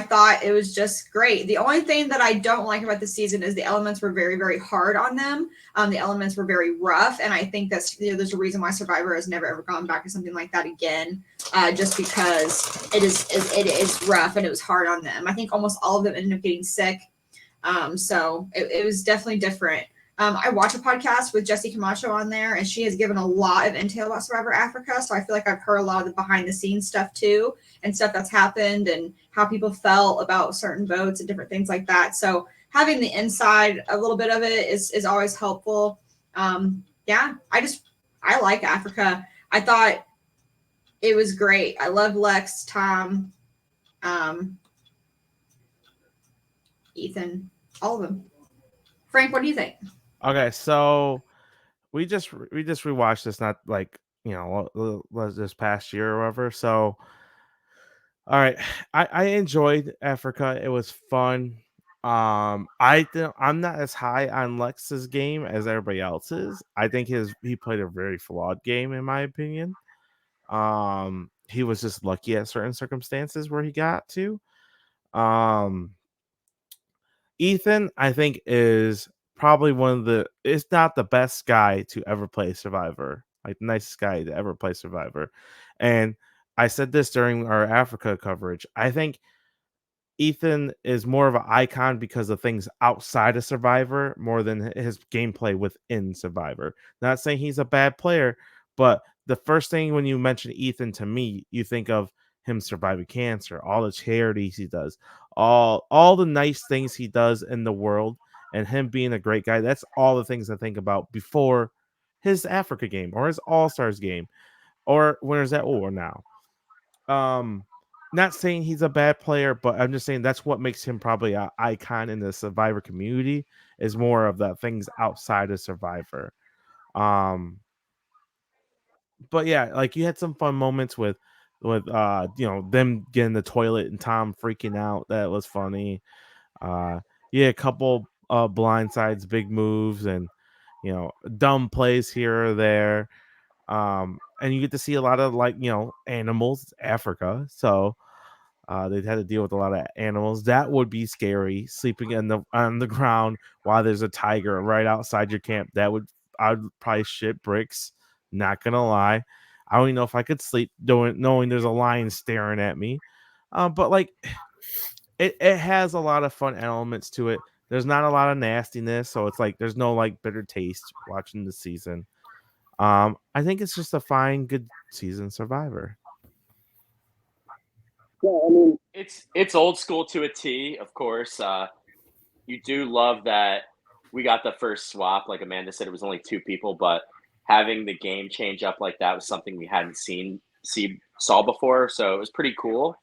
thought it was just great. The only thing that I don't like about the season is the elements were very, very hard on them. The elements were very rough, and I think that's there's a reason why Survivor has never ever gone back to something like that again, just because it is rough and it was hard on them. I think almost all of them ended up getting sick, so it was definitely different. I watch a podcast with Jessie Camacho on there, and she has given a lot of intel about Survivor Africa. So I feel like I've heard a lot of the behind the scenes stuff too, and stuff that's happened and how people felt about certain votes and different things like that. So having the inside, a little bit of it is always helpful. Yeah, I like Africa. I thought it was great. I love Lex, Tom, Ethan, all of them. Frank, what do you think? Okay, so we just rewatched this, not like was this past year or whatever. So, all right, I enjoyed Africa. It was fun. I'm not as high on Lex's game as everybody else is. I think he played a very flawed game in my opinion. He was just lucky at certain circumstances where he got to. Ethan, I think, is probably it's not the best guy to ever play Survivor, like the nicest guy to ever play Survivor. And I said this during our Africa coverage. I think Ethan is more of an icon because of things outside of Survivor more than his gameplay within Survivor. Not saying he's a bad player, but the first thing when you mention Ethan to me, you think of him surviving cancer, all the charities he does, all the nice things he does in the world, and him being a great guy. That's all the things I think about before his Africa game or his All-Stars game or Winners at War now. Not saying he's a bad player, but I'm just saying that's what makes him probably an icon in the Survivor community is more of the things outside of Survivor. But yeah, like you had some fun moments with them getting the toilet and Tom freaking out. That was funny. Yeah, a couple blindsides, big moves, and dumb plays here or there. And you get to see a lot of animals, Africa. So they'd had to deal with a lot of animals. That would be scary, sleeping on the ground while there's a tiger right outside your camp. I would probably shit bricks. Not gonna lie. I don't even know if I could sleep knowing there's a lion staring at me. But like it has a lot of fun elements to it. There's not a lot of nastiness, so it's like there's no like bitter taste watching the season. I think it's just a fine, good season Survivor. Yeah, I mean, it's old school to a T, of course. You do love that we got the first swap. Like Amanda said, it was only 2 people, but having the game change up like that was something we hadn't saw before, so it was pretty cool.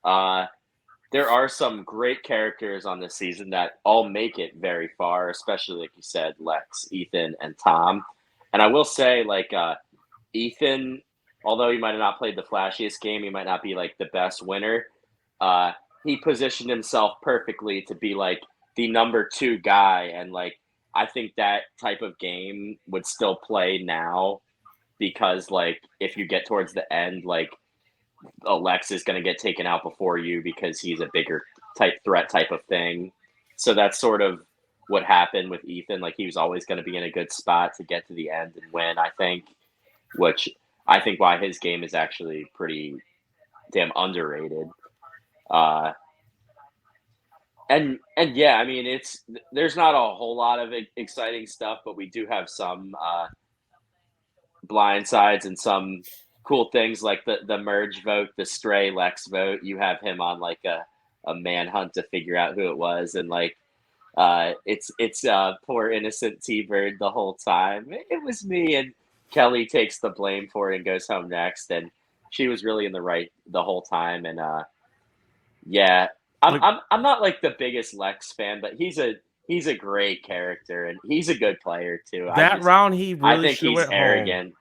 There are some great characters on this season that all make it very far, especially like you said, Lex, Ethan, and Tom. And I will say, like Ethan, although he might have not played the flashiest game, he might not be like the best winner. He positioned himself perfectly to be like the number 2 guy, and like I think that type of game would still play now because like if you get towards the end, like Alex is going to get taken out before you because he's a bigger type threat type of thing. So that's sort of what happened with Ethan. Like he was always going to be in a good spot to get to the end and win, I think, which I think why his game is actually pretty damn underrated. And yeah, I mean, there's not a whole lot of exciting stuff, but we do have some blindsides and some cool things like the merge vote, the stray Lex vote. You have him on like a manhunt to figure out who it was, and like it's poor innocent T-Bird the whole time. It was me, and Kelly takes the blame for it and goes home next, and she was really in the right the whole time. And yeah, I'm not like the biggest Lex fan, but he's a great character and he's a good player too. That round he really I think he's arrogant. Home.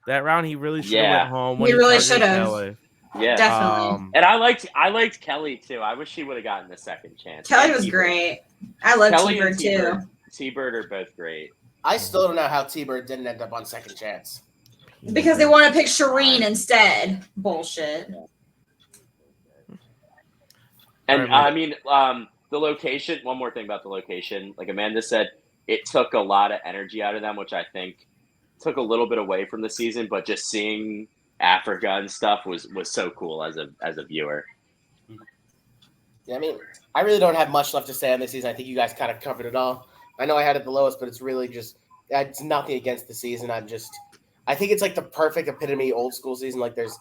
That round he really should have went home. He really should have. Yeah, definitely. And I liked Kelly too. I wish she would have gotten a second chance. Kelly was great. I love T-Bird too. T-Bird are both great. I still don't know how T-Bird didn't end up on second chance. Because they want to pick Shireen instead. Bullshit. And All right, I mean, the location. One more thing about the location. Like Amanda said, it took a lot of energy out of them, which I think took a little bit away from the season. But just seeing Africa and stuff was so cool as a viewer. Yeah, I mean, I really don't have much left to say on this season. I think you guys kind of covered it all. I know I had it the lowest, but it's really just it's nothing against the season. I think it's like the perfect epitome old school season. Like there's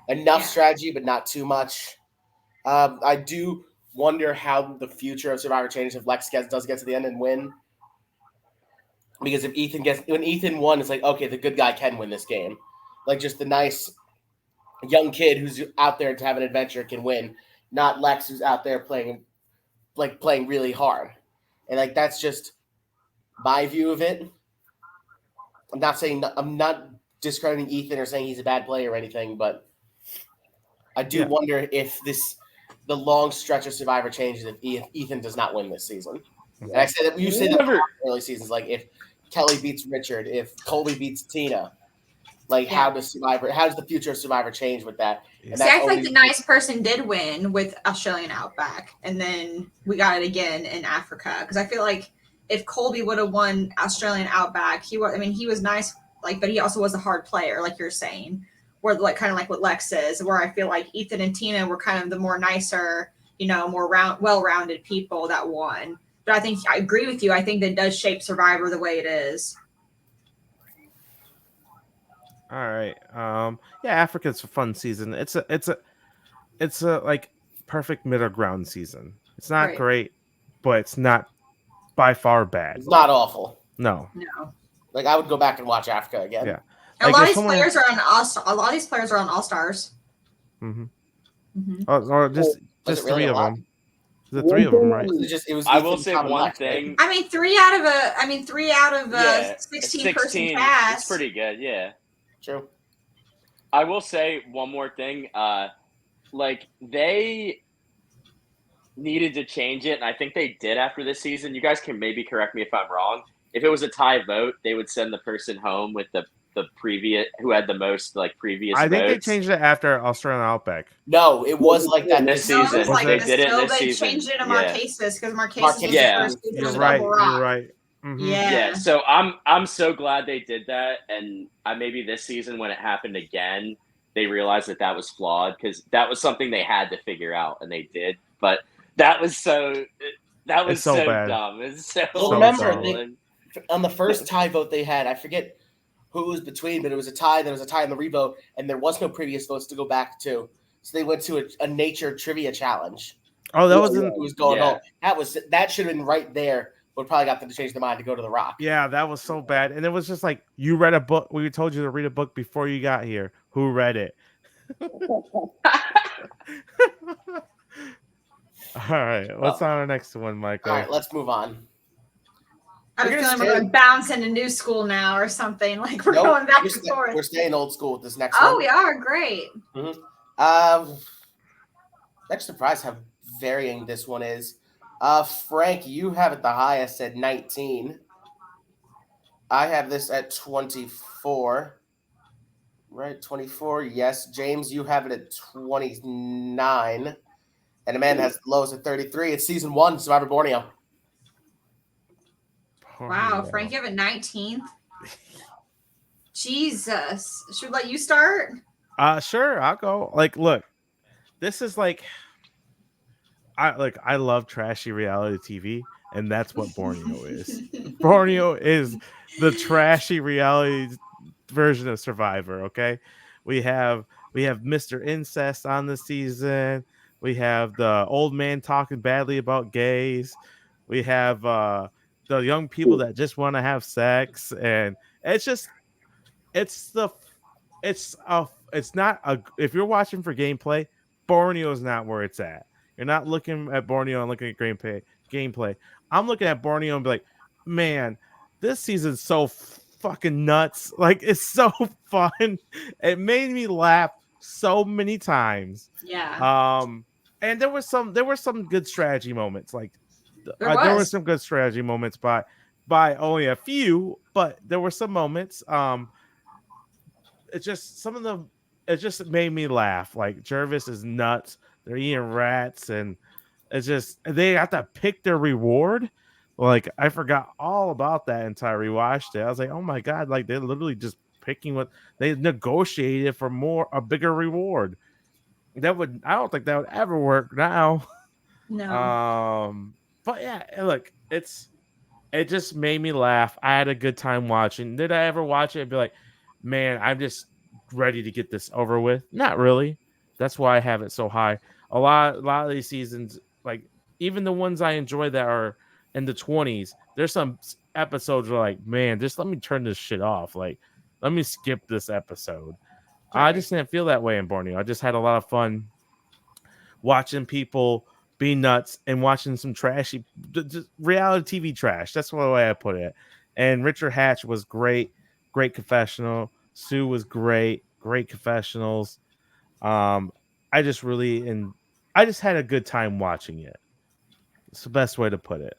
enough strategy, but not too much. I do wonder how the future of Survivor changes if Lex does get to the end and win. Because if when Ethan won, it's like, okay, the good guy can win this game. Like just the nice young kid who's out there to have an adventure can win, not Lex who's out there playing really hard. And like that's just my view of it. I'm not discrediting Ethan or saying he's a bad player or anything, but I do wonder if the long stretch of Survivor changes if Ethan does not win this season. And I say that you say that for early seasons, like if Kelly beats Richard, if Colby beats Tina, like how does the future of Survivor change with that? And See, I feel like the nice person did win with Australian Outback, and then we got it again in Africa. Because I feel like if Colby would have won Australian Outback, he was nice, like, but he also was a hard player, like you're saying. Where like kind of like what Lex is, where I feel like Ethan and Tina were kind of the more nicer, more well-rounded people that won. But I think I agree with you. I think that does shape Survivor the way it is. all right. Africa's a fun season. It's a like perfect middle ground season. It's not great, but it's not by far bad. It's not awful. No. Like I would go back and watch Africa again. Yeah. Like, a lot of these players are on a lot of these players are on All Stars. Mm-hmm. Or just three of them. The three of them, right? It was. I will say one thing. I mean, three out of a 16 person cast. It's pretty good. Yeah. True. I will say one more thing. Like they needed to change it, and I think they did after this season. You guys can maybe correct me if I'm wrong. If it was a tie vote, they would send the person home with the previous who had the most previous. I think they changed it after Australian Outback. No, it was like that this season. It was they did it this they season. Changed it to Marquesas because Marquesas was the first season You're of right. Double Rock. You're right. Mm-hmm. Yeah. So I'm so glad they did that, and maybe this season when it happened again, they realized that was flawed because that was something they had to figure out, and they did. But that was so bad. dumb. It's so remember on the first tie vote they had, I forget who it was between, but it was a tie. There was a tie in the revote, and there was no previous votes to go back to. So they went to a nature trivia challenge. Oh, that wasn't. Who was going home? That should have been right there. But probably got them to change their mind to go to the Rock. Yeah, that was so bad, and it was just like you read a book. We told you to read a book before you got here. Who read it? All right, what's on our next one, Michael? All right, let's move on. I was feeling we're going to bounce into new school now or something. Like we're going back and forth. We're staying old school with this next one. Oh, we are. Great. Mm-hmm. Next surprise how varying this one is. Frank, you have it the highest at 19. I have this at 24. Right, 24. Yes. James, you have it at 29. And Amanda has the lowest at 33. It's season 1, Survivor Borneo. Wow, Frank, you have a 19th. Jesus. Should we let you start? Sure, I'll go. Look, this is I love trashy reality TV, and that's what Borneo is. Borneo is the trashy reality version of Survivor. Okay, we have Mr. Incest on the season. We have the old man talking badly about gays. We have the young people that just want to have sex, and it's not if you're watching for gameplay, Borneo is not where it's at. You're not looking at Borneo and looking at gameplay. I'm looking at Borneo and be like, man, this season's so fucking nuts. It's so fun. It made me laugh so many times. Yeah. And there were some good strategy moments. There were some good strategy moments by only a few, but there were some moments. It just made me laugh. Jervis is nuts. They're eating rats, and It's just they have to pick their reward. Like I forgot all about that until I rewatched it. I was like, oh my god, like they're literally just picking what they negotiated for a bigger reward. I don't think that would ever work now. No. But yeah, look, it just made me laugh. I had a good time watching. Did I ever watch it and be like, man, I'm just ready to get this over with? Not really. That's why I have it so high. A lot of these seasons, like even the ones I enjoy that are in the 20s, there's some episodes where like, man, just let me turn this shit off. Like, let me skip this episode. I just didn't feel that way in Borneo. I just had a lot of fun watching people be nuts and watching some trashy just reality TV trash. That's the way I put it. And Richard Hatch was great confessional. Sue was great confessionals. I just had a good time watching it. It's the best way to put it.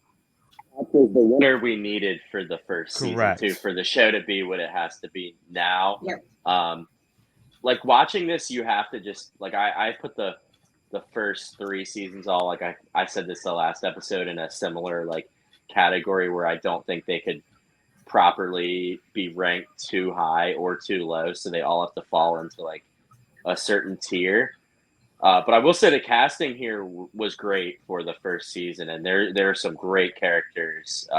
That was the winner we needed for the first Correct. season too, for the show to be what it has to be now. Yep. Like watching this, you have to just like I put the first 3 seasons all like I said this the last episode in a similar like category where I don't think they could properly be ranked too high or too low, so they all have to fall into like a certain tier. But I will say the casting here was great for the first season, and there are some great characters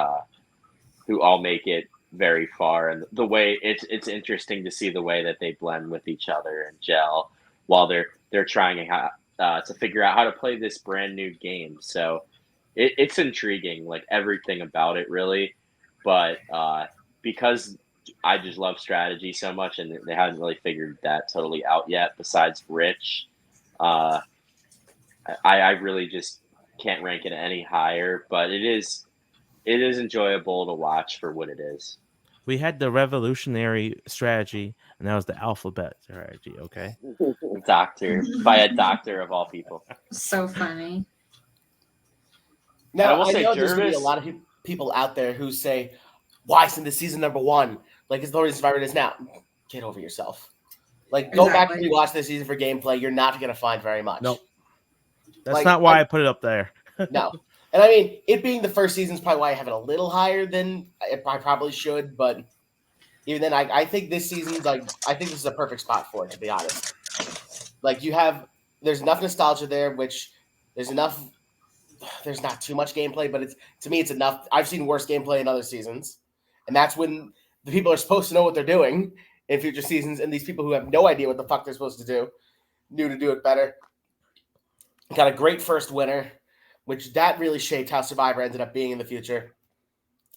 who all make it very far. And the way it's interesting to see the way that they blend with each other and gel while they're trying to figure out how to play this brand new game. So it's intriguing, like everything about it, really. But because I just love strategy so much, and they haven't really figured that totally out yet. Besides Rich, I really just can't rank it any higher. But it is enjoyable to watch for what it is. We had the revolutionary strategy, and that was the alphabet strategy. Okay, Doctor by a doctor of all people. So funny. Now, I will I say know there's going to be a Jervis- lot of people out there who say, why isn't this season number 1? Like, it's the only Survivor it is now. Get over yourself. Like, go back and rewatch this season for gameplay. You're not going to find very much. Nope. That's Like, not why I put it up there. No. And I mean, it being the first season is probably why I have it a little higher than I probably should. But even then, I think this season's like, I think this is a perfect spot for it, to be honest. Like, there's enough nostalgia there, which there's not too much gameplay, but to me, it's enough. I've seen worse gameplay in other seasons. And that's when the people are supposed to know what they're doing in future seasons. And these people who have no idea what the fuck they're supposed to do knew to do it better. Got a great first winner, which that really shaped how Survivor ended up being in the future.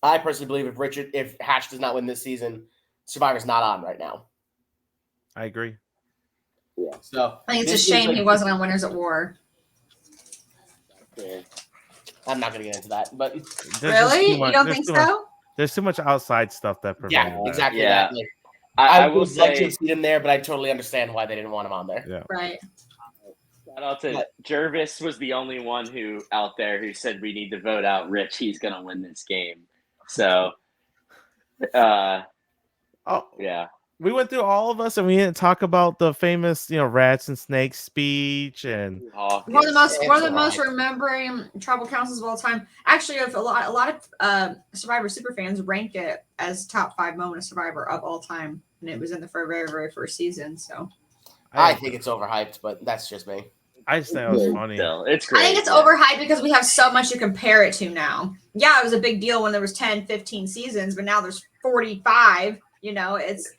I personally believe if Hatch does not win this season, Survivor's not on right now. I agree. Yeah. So I think it's a shame he wasn't on Winners at War. I'm not going to get into that, but Really? You don't think so? There's too much outside stuff that prevents. Yeah, exactly. Yeah. That. Like, I would will have liked to say have seen him there, but I totally understand why they didn't want him on there. Yeah. Right. shout out to Jervis was the only one who out there who said we need to vote out Rich. He's gonna win this game. So Oh, yeah. we went through all of us, and we didn't talk about the famous, rats and snakes speech and One of the most remembering tribal councils of all time. Actually, a lot of Survivor super fans rank it as top 5 moment of Survivor of all time, and it was in the very, very first season. So I think it's overhyped, but that's just me. I just think it was funny. Still, it's great. I think it's overhyped because we have so much to compare it to now. Yeah, it was a big deal when there was 10, 15 seasons, but now there's 45. It's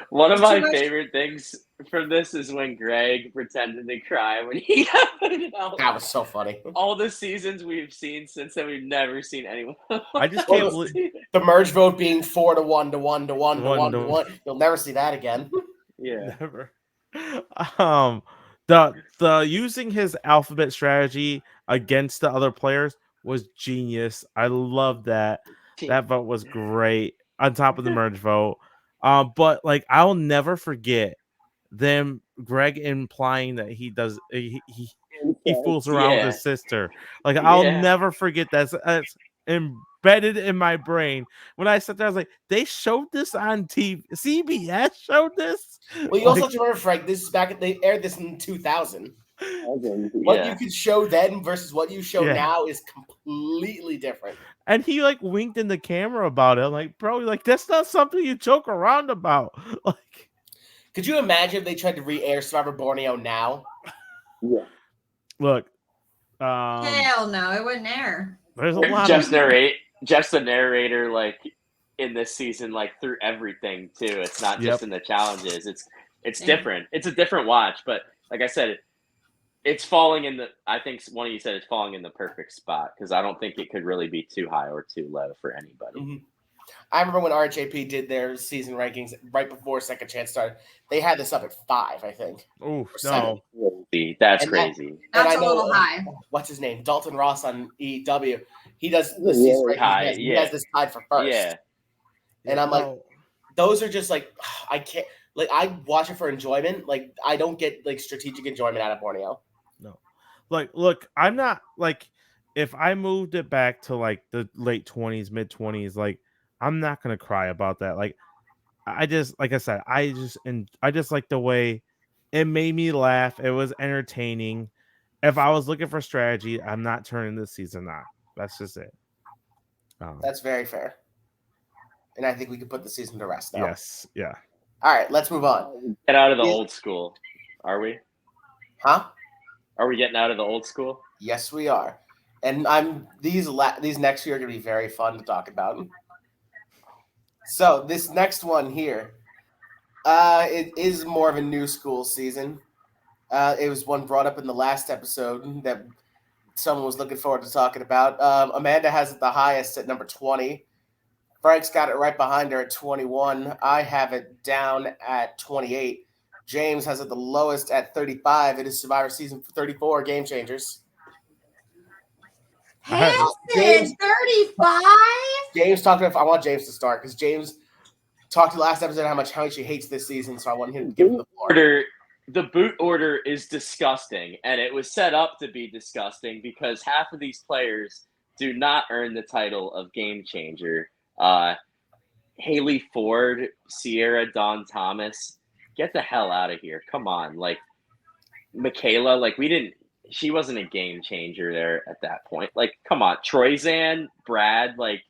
one of my favorite things from this is when Greg pretended to cry when he got voted out. That was so funny. All the seasons we've seen since then, we've never seen anyone. I just can't believe The merge vote being 4 to 1 to 1 to 1 to 1 to 1. You'll never see that again. Yeah. never. The using his alphabet strategy against the other players was genius. I love that. That vote was great on top of the merge vote. But like I'll never forget them Greg implying that he fools around with his sister. Like I'll never forget that. That's embedded in my brain. When I sat there, I was like, they showed this on TV. CBS showed this. Well, you also have to remember, Frank, this is they aired this in 2000. What you could show then versus what you show now is completely different. And he like winked in the camera about it. I'm like, bro, like that's not something you joke around about. Like, could you imagine if they tried to re-air Survivor Borneo now? Yeah. Look, hell no, it wouldn't air. There's a lot Jeff's of Jeff's the narrator, like in this season, like through everything too. It's not just in the challenges. It's different. It's a different watch, but like I said, it's falling in the. I think one of you said it's falling in the perfect spot because I don't think it could really be too high or too low for anybody. Mm-hmm. I remember when RHAP did their season rankings right before Second Chance started. They had this up at 5, I think. Oh no, that's crazy. That's a little high. What's his name? Dalton Ross on EW. He does the season rankings. He has this tied for first. Yeah, and I'm like, those are just like I can't. Like I watch it for enjoyment. Like I don't get like strategic enjoyment out of Borneo. No, like look, I'm not like if I moved it back to like the late 20s, mid 20s, like I'm not gonna cry about that. Like I just like I said, I just like the way it made me laugh. It was entertaining. If I was looking for strategy, I'm not turning this season on. That's just it. That's very fair. And I think we can put the season to rest now. Yes. Yeah. All right, let's move on. Get out of the old school. Are we? Huh? Are we getting out of the old school? Yes, we are. And these next few are going to be very fun to talk about. So this next one here, it is more of a new school season. It was one brought up in the last episode that someone was looking forward to talking about. Amanda has it the highest at number 20. Frank's got it right behind her at 21. I have it down at 28. James has it the lowest at 35. It is Survivor Season 34, Game Changers. Hanson, 35? James talked about, I want James to start because James talked last episode how much he hates this season, so I want him to give him the floor. The boot order is disgusting, and it was set up to be disgusting because half of these players do not earn the title of Game Changer. Haley Ford, Sierra Dawn Thomas, get the hell out of here. Come on. Like Michaela, like she wasn't a game changer there at that point. Like, come on. Troyzan, Brad, like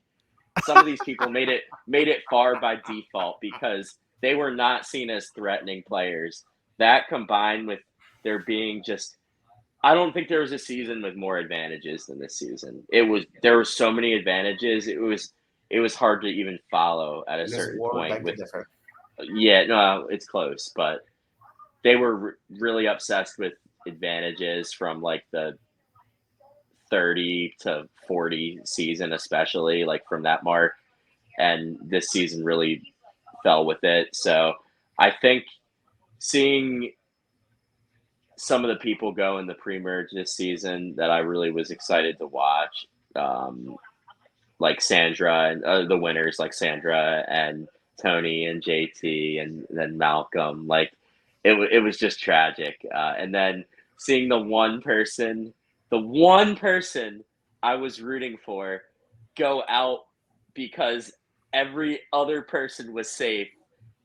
some of these people made it far by default because they were not seen as threatening players. That combined with there being just, I don't think there was a season with more advantages than this season. There were so many advantages. It was hard to even follow at a certain point. It's close, but they were really obsessed with advantages from like the 30 to 40 season, especially like from that mark. And this season really fell with it. So I think seeing some of the people go in the pre-merge this season that I really was excited to watch, like Sandra and the winners like Sandra and Tony and JT and then Malcolm, like it was just tragic. And then seeing the one person I was rooting for go out because every other person was safe,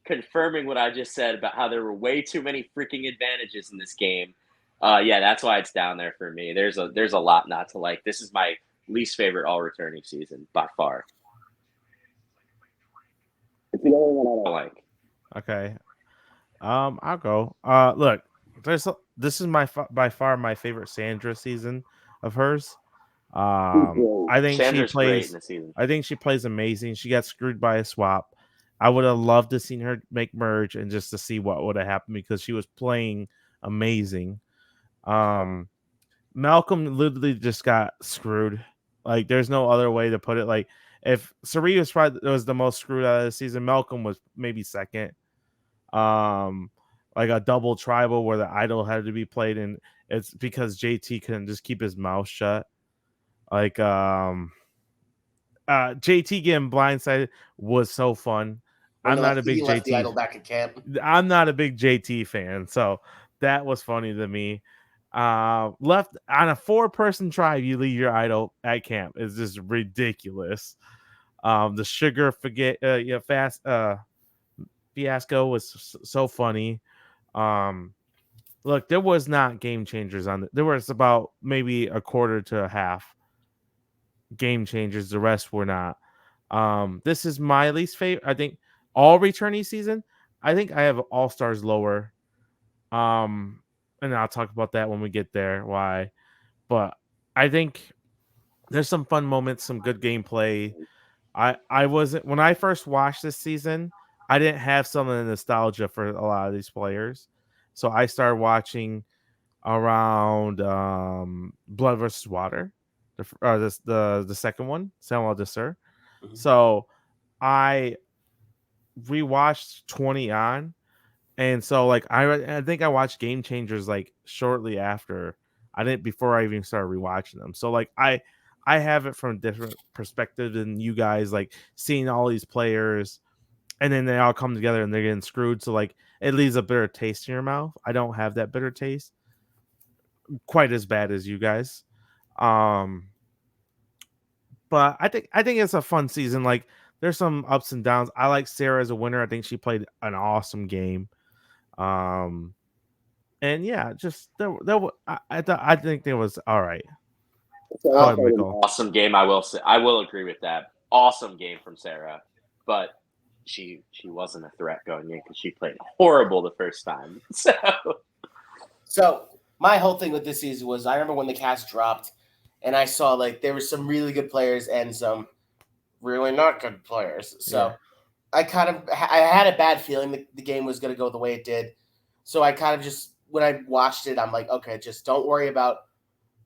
confirming what I just said about how there were way too many freaking advantages in this game. That's why it's down there for me. There's a lot not to like. This is my least favorite all returning season by far. It's the only one I like. Okay. I'll go. Look, this is by far my favorite Sandra season of hers. I think Sandra's she plays great in the season. I think she plays amazing. She got screwed by a swap. I would have loved to seen her make merge and just to see what would have happened because she was playing amazing. Malcolm literally just got screwed. Like there's no other way to put it. Like if Sari was the most screwed out of the season, Malcolm was maybe second. Like a double tribal where the idol had to be played, and it's because JT couldn't just keep his mouth shut. Like JT getting blindsided was so fun. I'm not a big JT. The idol back at camp. I'm not a big JT fan, so that was funny to me. Left on a 4-person tribe, you leave your idol at camp is just ridiculous. The sugar fiasco was so funny. Look, there was not game changers on it. There was about maybe a quarter to a half game changers. The rest were not. This is my least favorite. I think all returnee season. I think I have All Stars lower. And I'll talk about that when we get there. Why? But I think there's some fun moments, some good gameplay. I wasn't when I first watched this season. I didn't have some of the nostalgia for a lot of these players, so I started watching around Blood versus Water, the second one, Samuel Desir. Mhm. So I rewatched 20 on, and so like I think I watched Game Changers like shortly after. I didn't before I even started rewatching them. So like I have it from a different perspective than you guys, like seeing all these players and then they all come together and they're getting screwed. So like it leaves a bitter taste in your mouth. I don't have that bitter taste quite as bad as you guys. But I think it's a fun season. Like there's some ups and downs. I like Sarah as a winner. I think she played an awesome game. And yeah, just I think it was all right. So Go I ahead, played Michael. Awesome game. I will say. I will agree with that. Awesome game from Sarah, but she wasn't a threat going in because she played horrible the first time. So my whole thing with this season was I remember when the cast dropped, and I saw like there were some really good players and some really not good players. So I had a bad feeling that the game was going to go the way it did. So I kind of just when I watched it, I'm like, okay, just don't worry about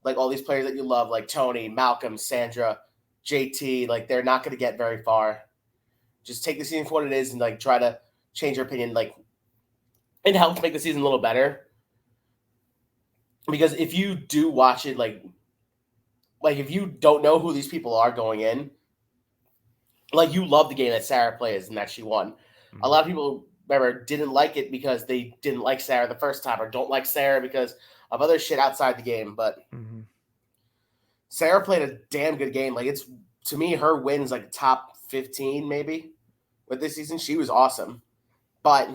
like all these players that you love, like Tony, Malcolm, Sandra, JT. Like they're not going to get very far. Just take the season for what it is and like try to change your opinion. Like it helps make the season a little better. Because if you do watch it, like if you don't know who these people are going in, like you love the game that Sarah plays and that she won. A lot of people remember didn't like it because they didn't like Sarah the first time or don't like Sarah because of other shit outside the game. But Sarah played a damn good game. Like it's to me, her wins like top 15 maybe with this season. She was awesome. But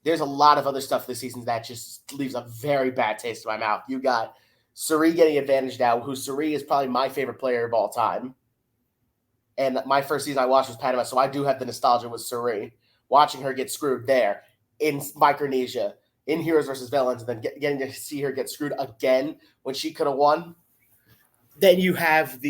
there's a lot of other stuff this season that just leaves a very bad taste in my mouth. You got Suri getting advantage now, who Suri is probably my favorite player of all time. And my first season I watched was Panama, so I do have the nostalgia with Suri. Watching her get screwed there in Micronesia, in Heroes versus Villains, and then getting to see her get screwed again when she could have won. Then you have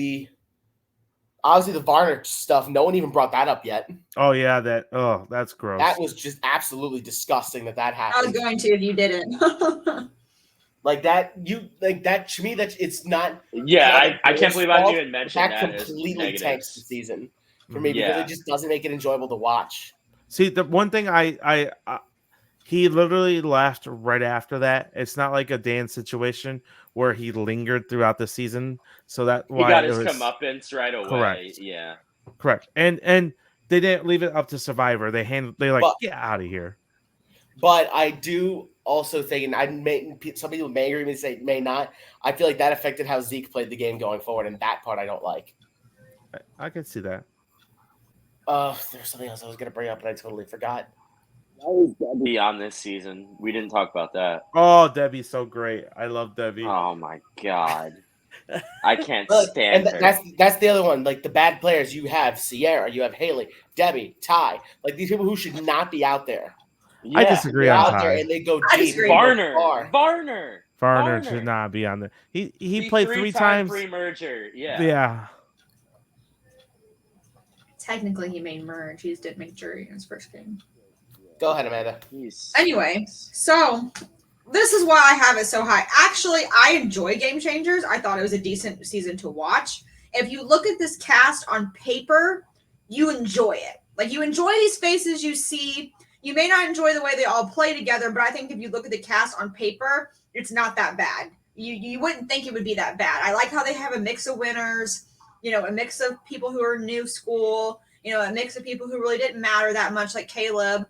obviously the Varner stuff. No one even brought that up yet. Oh yeah, that's gross. That was just absolutely disgusting that happened. I was going to if you didn't. Like that to me that it's not. Yeah, I can't believe I didn't even mention that. That completely tanks the season for me because it just doesn't make it enjoyable to watch. See, the one thing I he literally left right after that. It's not like a Dan situation where he lingered throughout the season. So that he got his comeuppance right away. Correct. Yeah. Correct. And they didn't leave it up to Survivor. They get out of here. But I do also think, and some people may agree with me, say may not. I feel like that affected how Zeke played the game going forward, and that part I don't like. I can see that. There's something else I was going to bring up, and I totally forgot. Beyond this season, we didn't talk about that. Oh, Debbie's so great. I love Debbie. Oh my god, I can't stand her. That's the other one. Like the bad players, you have Sierra, you have Haley, Debbie, Ty. Like these people who should not be out there. Yeah, I disagree on Ty. There and they go deep. Varner should not be on there. He played 3 times pre-merger. Yeah. Technically, he made merge. He just didn't make jury in his first game. Go ahead, Amanda. Anyway, so this is why I have it so high. Actually, I enjoy Game Changers. I thought it was a decent season to watch. If you look at this cast on paper, you enjoy it. Like, you enjoy these faces you see. You may not enjoy the way they all play together, but I think if you look at the cast on paper, it's not that bad. You wouldn't think it would be that bad. I like how they have a mix of winners, a mix of people who are new school, a mix of people who really didn't matter that much, like Caleb,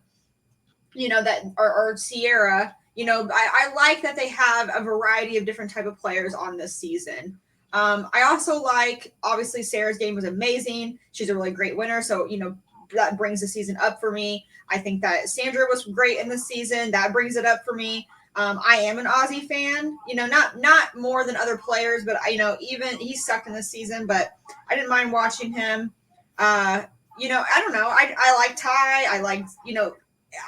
that or Sierra. I like that they have a variety of different type of players on this season. I also like, obviously, Sarah's game was amazing. She's a really great winner, so that brings the season up for me. I think that Sandra was great in this season. That brings it up for me. I am an Ozzy fan, not more than other players, but even he sucked in this season, but I didn't mind watching him. I don't know. I like Ty. I like,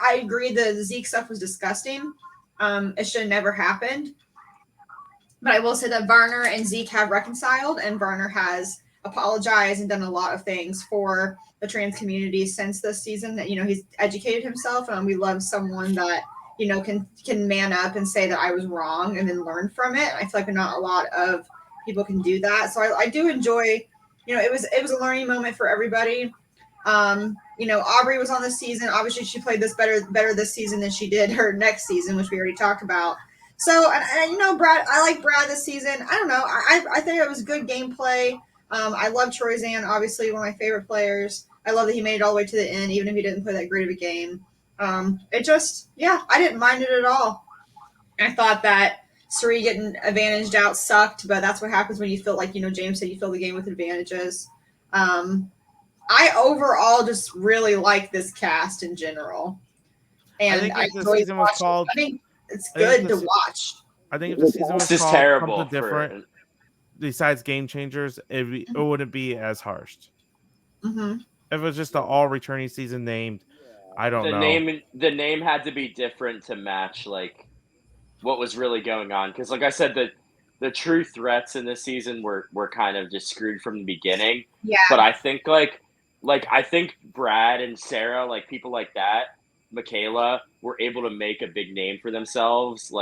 I agree the Zeke stuff was disgusting. It should have never happened. But I will say that Varner and Zeke have reconciled, and Varner has apologized and done a lot of things for the trans community since this season. That he's educated himself, and we love someone that can man up and say that I was wrong and then learn from it. I feel like not a lot of people can do that, so I do enjoy. It was a learning moment for everybody. Aubrey was on this season. Obviously, she played this better this season than she did her next season, which we already talked about. So, and Brad, I like Brad this season. I don't know. I think it was good gameplay. I love Troy Zan, obviously one of my favorite players. I love that he made it all the way to the end, even if he didn't play that great of a game. I didn't mind it at all. I thought that Suri getting advantaged out sucked, but that's what happens when you feel like, James said, you fill the game with advantages. I overall just really like this cast in general. And I think if the season was called... I think it's good to watch. I think if the season was called terrible something different, besides Game Changers, it wouldn't be as harsh. Mm-hmm. If it was just an all returning season named, I don't know. The name had to be different to match like what was really going on. Because like I said, the true threats in this season were kind of just screwed from the beginning. Yeah. But I think I think Brad and Sarah, like people like that, Michaela, were able to make a big name for themselves,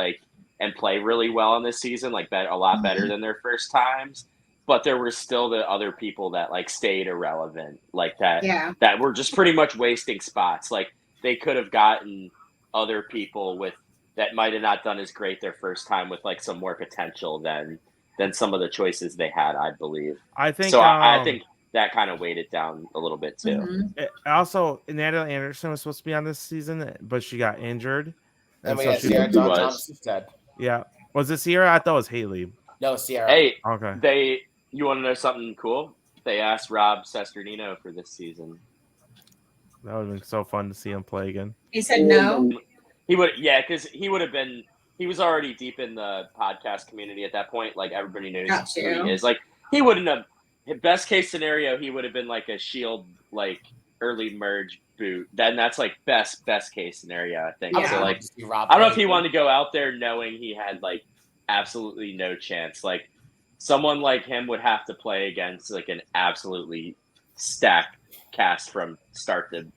and play really well in this season, a lot better than their first times. But there were still the other people that stayed irrelevant, that were just pretty much wasting spots. They could have gotten other people that might have not done as great their first time with some more potential than some of the choices they had, I believe. I think so. I think that kind of weighed it down a little bit too. Mm-hmm. Also, Natalie Anderson was supposed to be on this season, but she got injured. And we had Sierra Thomas instead. Yeah. Was it Sierra? I thought it was Haley. No, Sierra. Hey, okay. You want to know something cool? They asked Rob Sesternino for this season. That would have been so fun to see him play again. He said no. He would, because he would have been. He was already deep in the podcast community at that point. Everybody knows who he is. He wouldn't have. Best case scenario, he would have been a Shield early merge boot. Then that's best case scenario, I think. Yeah. So I don't know if he wanted to go out there knowing he had absolutely no chance. Someone like him would have to play against an absolutely stacked cast from top to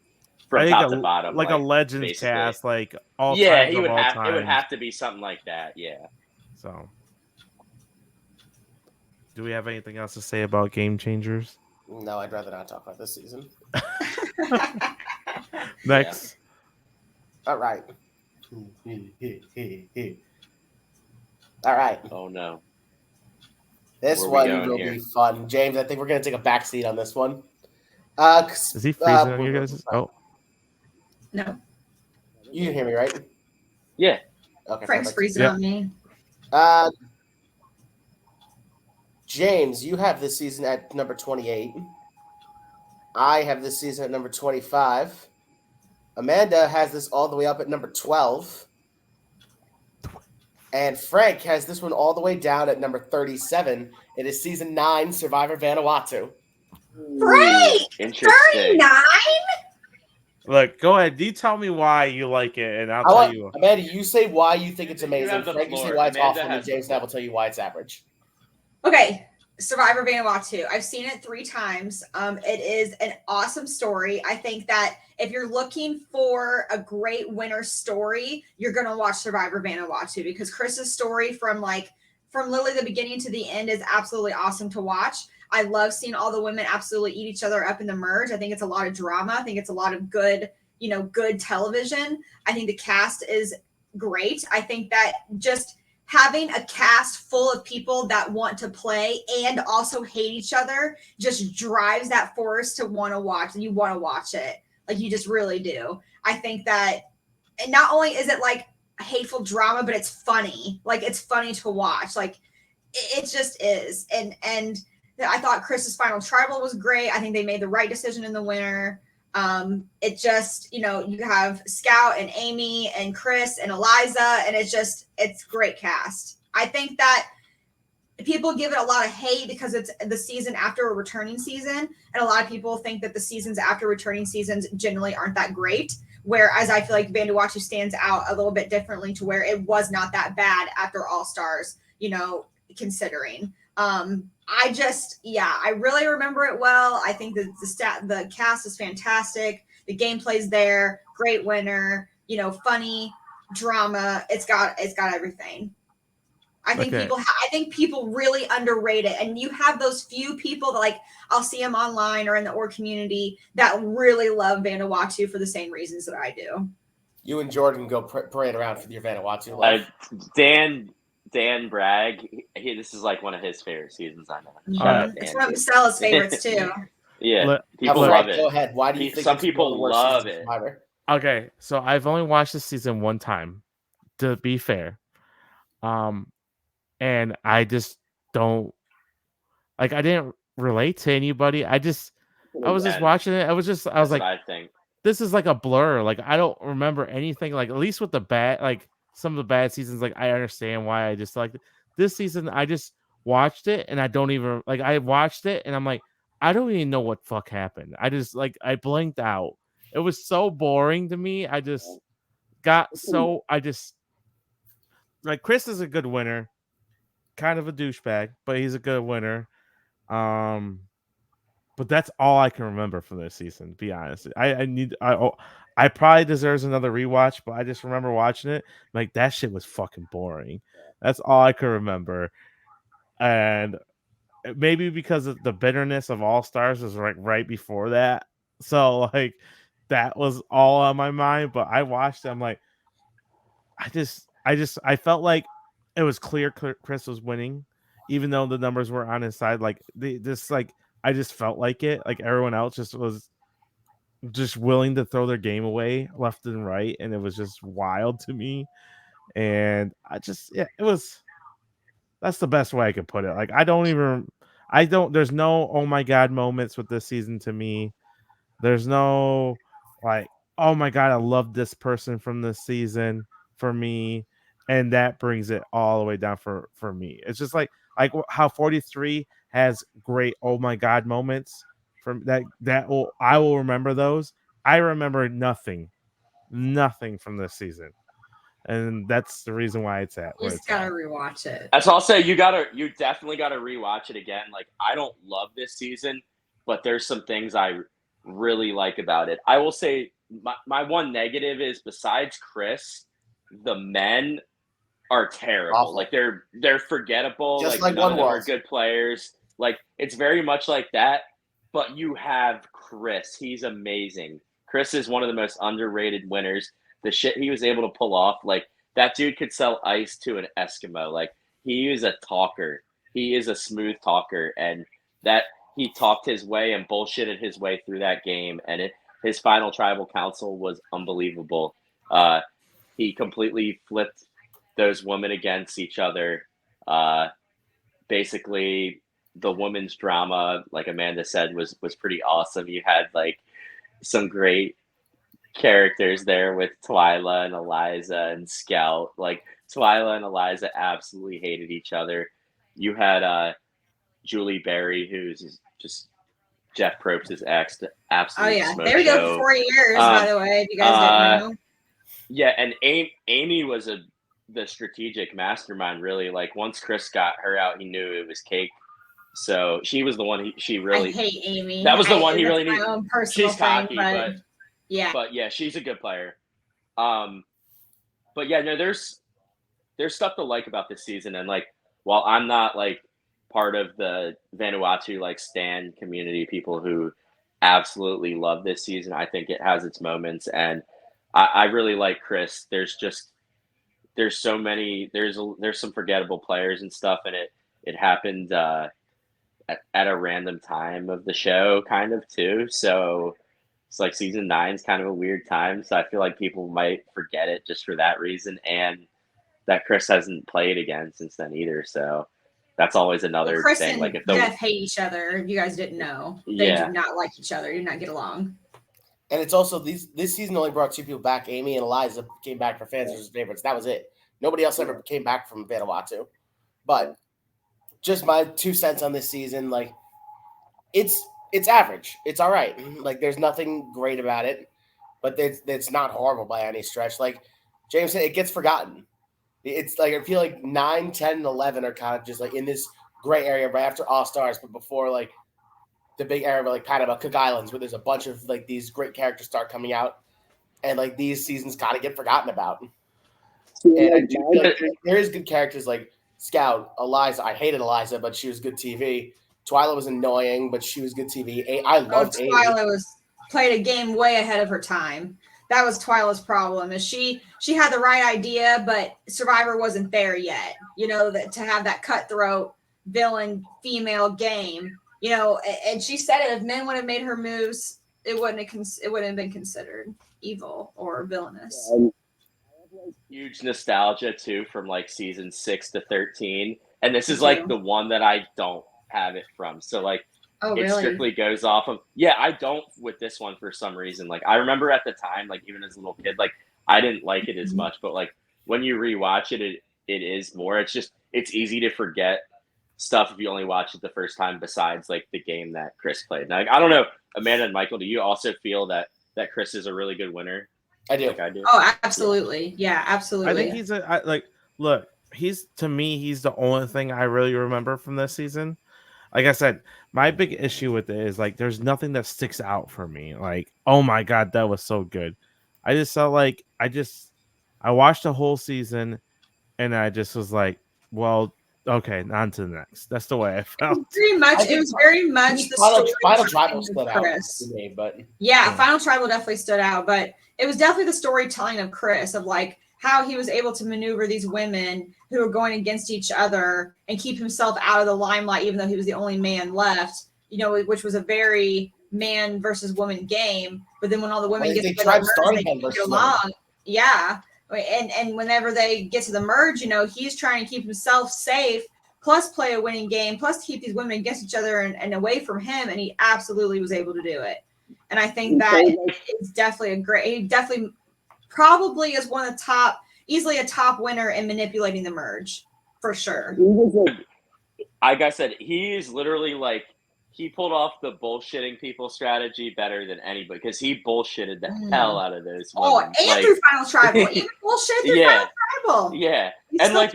bottom, a Legends basically. Cast, all yeah, times he would of all have. time. It would have to be something like that. Yeah. So. Do we have anything else to say about Game Changers? No, I'd rather not talk about this season. Next. Yeah. All right. All right. Oh, no. This one will be fun. James, I think we're going to take a back seat on this one. Is he freezing on you guys? Oh. No. You can hear me, right? Yeah. Okay. Frank's freezing on me. James, you have this season at number 28. I have this season at number 25. Amanda has this all the way up at number 12. And Frank has this one all the way down at number 37. It is season 9, Survivor Vanuatu. Frank! 39? Look, go ahead. You tell me why you like it, and I'll tell you. Amanda, you say why you think it's amazing. Frank, you say why it's awful, and James and I will tell you why it's average. Okay, Survivor Vanuatu. I've seen it 3 times. It is an awesome story. I think that if you're looking for a great winner story, you're going to watch Survivor Vanuatu because Chris's story from literally the beginning to the end is absolutely awesome to watch. I love seeing all the women absolutely eat each other up in the merge. I think it's a lot of drama. I think it's a lot of good television. I think the cast is great. I think that just having a cast full of people that want to play and also hate each other just drives that force to want to watch, and you want to watch it. You just really do. I think that, and not only is it hateful drama, but it's funny. It's funny to watch. It just is. And I thought Chris's final tribal was great. I think they made the right decision in the winner. It just, you know, you have Scout and Amy and Chris and Eliza, and it's great cast. I think that people give it a lot of hate because it's the season after a returning season, and a lot of people think that the seasons after returning seasons generally aren't that great. Whereas I feel like Vanuatu stands out a little bit differently to where it was not that bad after All Stars, you know, considering. I really remember it well. I think that the cast is fantastic. The gameplay's there, great winner, you know, funny, drama. It's got everything. I think people really underrate it, and you have those few people that, like, I'll see them online or in the org community that really love Vanuatu for the same reasons that I do. You and Jordan go parade around for your Vanuatu love. Dan Bragg, this is like one of his favorite seasons. I know. Shout out It's one of Stella's favorites too. Yeah, people Frank, love it. Go ahead. Why do you think some people love it? Okay, so I've only watched this season one time, to be fair. And I just don't like. I didn't relate to anybody. I was just watching it. I was like, I think this is like a blur. Like, I don't remember anything. Like, at least with the bad, like some of the bad seasons, like I understand why I just like this season. I just watched it and I don't even like. I watched it and I'm like, I don't even know what fuck happened. I just like I blinked out. It was so boring to me. I just like Chris is a good winner. Kind of a douchebag, but he's a good winner. But that's all I can remember from this season. To be honest, I probably deserves another rewatch, but I just remember watching it like that shit was fucking boring. That's all I can remember, and maybe because of the bitterness of All Stars was right before that, so like that was all on my mind. But I watched it, I'm like, I felt like it was clear Chris was winning, even though the numbers were on his side. Like I just felt like it. Like everyone else just was just willing to throw their game away left and right, and it was just wild to me. And it was. That's the best way I could put it. Like there's no oh my god moments with this season to me. There's no like oh my god I love this person from this season for me, and that brings it all the way down for me. It's just like how 43 has great oh my god moments from I will remember those. I remember nothing from this season, and that's the reason why it's at where You just gotta rewatch it. That's all I'll say. You definitely gotta rewatch it again. Like, I don't love this season, but there's some things I really like about it. I will say my one negative is, besides Chris, the men are terrible. Awful. Like they're forgettable. Just like like none one of them are was. good players. Like, it's very much like that. But you have Chris. He's amazing. Chris is one of the most underrated winners. The shit he was able to pull off, like, that dude could sell ice to an Eskimo. Like, he is a talker. He is a smooth talker, and that he talked his way and bullshitted his way through that game. And his final tribal council was unbelievable. He completely flipped those women against each other. Basically, the women's drama, like Amanda said, was pretty awesome. You had like some great characters there with Twyla and Eliza and Scout. Like, Twyla and Eliza absolutely hated each other. You had Julie Berry, who's just Jeff Probst's ex. Absolutely. Oh yeah, they were together for 4 years, by the way. If you guys didn't know. Yeah, and Amy was the strategic mastermind. Really, like, once Chris got her out, he knew it was cake. So she was the one she really. I hate Amy. That was the one he really needed. My own personal She's cocky, thing, but yeah, she's a good player. But yeah, no, there's stuff to like about this season, and like, while I'm not like part of the Vanuatu like stan community, people who absolutely love this season, I think it has its moments, and I really like Chris. There's so many. There's some forgettable players and stuff, and it happened at a random time of the show, kind of too. So it's like season 9 is kind of a weird time. So I feel like people might forget it just for that reason, and that Chris hasn't played again since then either. So that's always another Chris thing. And like, if Jeff hate each other. If you guys didn't know, they do not like each other. Do not get along. And it's also this season only brought 2 people back. Amy and Eliza came back for fans versus favorites. That was it. Nobody else ever came back from Vanuatu. But just my 2 cents on this season, like it's average. It's all right. Like there's nothing great about it, but it's not horrible by any stretch. Like James said, it gets forgotten. It's like I feel like 9, 10, and 11 are kind of just like in this gray area right after All Stars, but before like the big era of like Panama, Cook Islands, where there's a bunch of like these great characters start coming out, and like these seasons kind of get forgotten about. And I do feel like there is good characters like Scout, Eliza. I hated Eliza, but she was good TV. Twyla was annoying, but she was good TV. I loved Amy. Twyla played a game way ahead of her time. That was Twyla's problem. Is she had the right idea, but Survivor wasn't there yet. You know, that to have that cutthroat villain female game. You know, and she said it. If men would have made her moves, it wouldn't have been considered evil or villainous. Huge nostalgia too from like season 6 to 13, and this is like the one that I don't have it from. So like, it strictly goes off of I don't with this one for some reason. Like I remember at the time, like even as a little kid, like I didn't like it as much, but like when you rewatch it, it is more. It's just it's easy to forget stuff if you only watch it the first time. Besides like the game that Chris played. Now, like, I don't know, Amanda and Michael, do you also feel that Chris is a really good winner? I do. Like I do. Oh, absolutely. Yeah, absolutely. I think he's to me, he's the only thing I really remember from this season. Like I said, my big issue with it is like there's nothing that sticks out for me. Like, oh my god, that was so good. I just felt like I watched the whole season and I just was like, well, okay, on to the next. That's the way I felt. It was very much the Final Tribal stood out Chris. to me, but Final Tribal definitely stood out, but it was definitely the storytelling of Chris of like how he was able to maneuver these women who were going against each other and keep himself out of the limelight, even though he was the only man left. You know, which was a very man versus woman game. But then when all the women get along, and whenever they get to the merge, you know, he's trying to keep himself safe, plus play a winning game, plus keep these women against each other and away from him, and he absolutely was able to do it. And I think that it's definitely he definitely probably is one of the top, easily a top winner in manipulating the merge, for sure. Like I said, he is literally like, he pulled off the bullshitting people strategy better than anybody because he bullshitted the hell out of those women. Oh, and through Final Tribal. Even bullshit through Final Tribal. Yeah. And like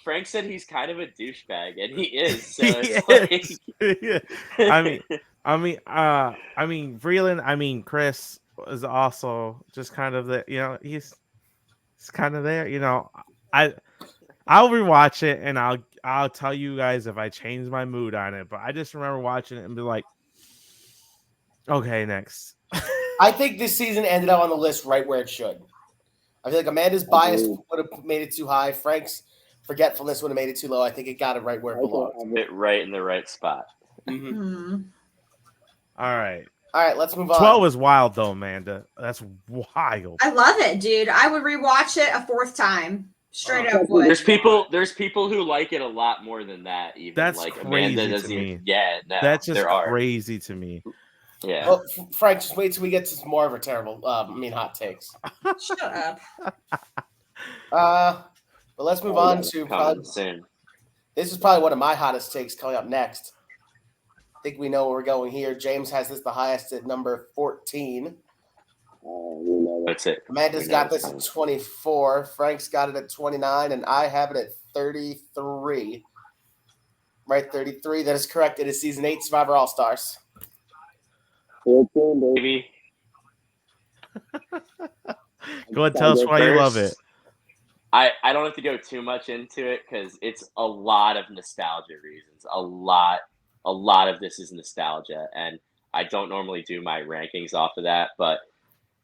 Frank said he's kind of a douchebag, and he is. So it's Vreeland, Chris is also just kind of the, you know, he's kind of there, you know. I'll rewatch it and I'll tell you guys if I change my mood on it, but I just remember watching it and be like, okay, next. I think this season ended up on the list right where it should. I feel like Amanda's bias would have made it too high. Frank's forgetfulness would have made it too low. I think it got it right where it belonged. It right in the right spot. Mm-hmm. All right, let's move on. 12 is wild though, Amanda. That's wild. I love it, dude. I would rewatch it a 4th time. Straight up. There's people who like it a lot more than that. Even that's like crazy Amanda to me. That's just crazy to me. Yeah. Well, Frank, just wait till we get to some more of our terrible, hot takes. Shut up. But let's move on to soon. This is probably one of my hottest takes coming up next. I think we know where we're going here. James has this the highest at number 14. That's it. Amanda's got this at 24. Frank's got it at 29, and I have it at 33. Right, 33. That is correct. It is season 8 Survivor All Stars. Baby. Go ahead, tell us why you love it. I don't have to go too much into it because it's a lot of nostalgia reasons. A lot of this is nostalgia, and I don't normally do my rankings off of that, but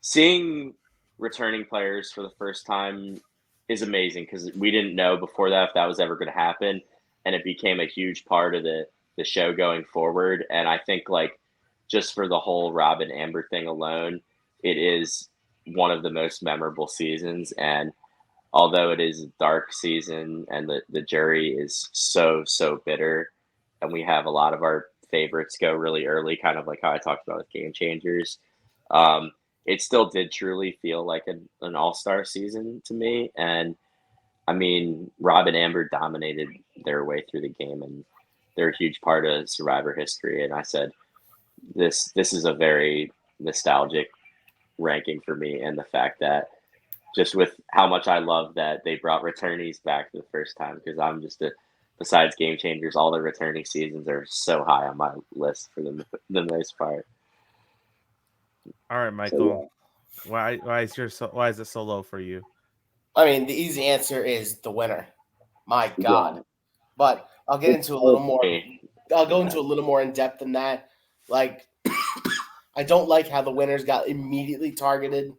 seeing returning players for the first time is amazing because we didn't know before that if that was ever going to happen, and it became a huge part of the show going forward. And I think like just for the whole Robin Amber thing alone, it is one of the most memorable seasons. And although it is a dark season and the jury is so bitter, and we have a lot of our favorites go really early, kind of like how I talked about with Game Changers. It still did truly feel like an all-star season to me. And I mean, Rob and Amber dominated their way through the game, and they're a huge part of Survivor history. And I said, this is a very nostalgic ranking for me, and the fact that just with how much I love that they brought returnees back for the first time, because I'm just besides Game Changers, all the returning seasons are so high on my list for the most part. All right, Michael. Why is it so low for you? I mean, the easy answer is the winner. My God. But I'll get into a little more. I'll go into a little more in depth than that. Like, I don't like how the winners got immediately targeted.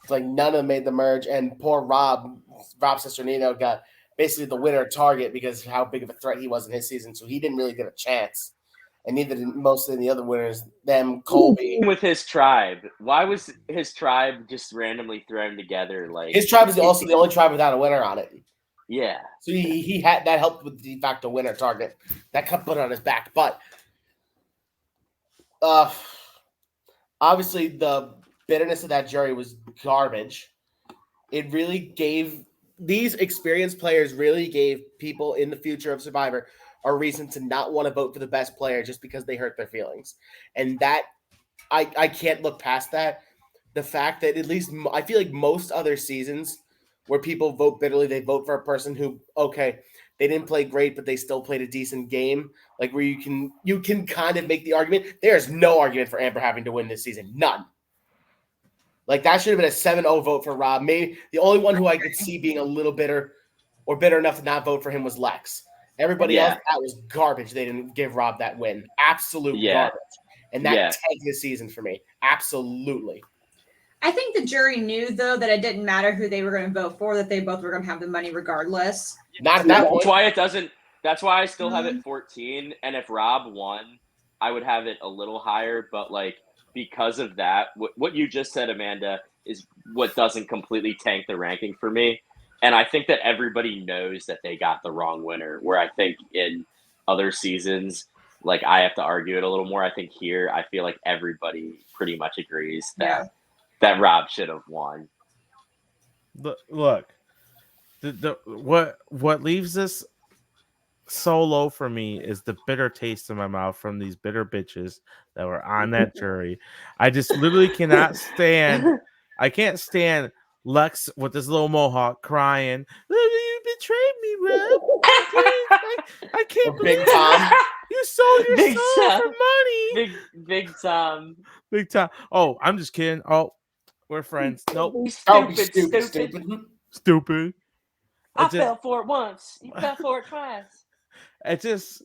It's like none of them made the merge, and poor Rob Cesternino got basically the winner target because of how big of a threat he was in his season. So he didn't really get a chance. And neither did most of the other winners, them, Colby. With his tribe. Why was his tribe just randomly thrown together? Like, his tribe is also the only tribe without a winner on it. Yeah. So he had that helped with the de facto winner target. That cut put it on his back. But obviously the bitterness of that jury was garbage. It really gave these experienced players really gave people in the future of Survivor a reason to not want to vote for the best player just because they hurt their feelings. And that I can't look past that. The fact that at least I feel like most other seasons where people vote bitterly, they vote for a person who, okay, they didn't play great, but they still played a decent game. Like where you can kind of make the argument. There's no argument for Amber having to win this season. None. Like that should have been a 7-0 vote for Rob. Maybe the only one who I could see being a little bitter or bitter enough to not vote for him was Lex. Everybody else, that was garbage. They didn't give Rob that win. Absolute garbage. And that tanked the season for me. Absolutely. I think the jury knew, though, that it didn't matter who they were going to vote for, that they both were going to have the money regardless. Not at that point. That's why it doesn't. That's why I still have it 14. And if Rob won, I would have it a little higher. But, like, because of that, what you just said, Amanda, is what doesn't completely tank the ranking for me. And I think that everybody knows that they got the wrong winner, where I think in other seasons, like, I have to argue it a little more. I think here, I feel like everybody pretty much agrees that that Rob should have won. Look, what leaves this so low for me is the bitter taste in my mouth from these bitter bitches that were on that jury. I just literally cannot stand. I can't stand Lex with this little mohawk crying. You betrayed me, Rob. I can't believe Tom. You sold your soul for money. Big Tom. Big Tom. Oh, I'm just kidding. Oh, we're friends. Nope. Stupid. I fell for it once. You fell for it twice. It just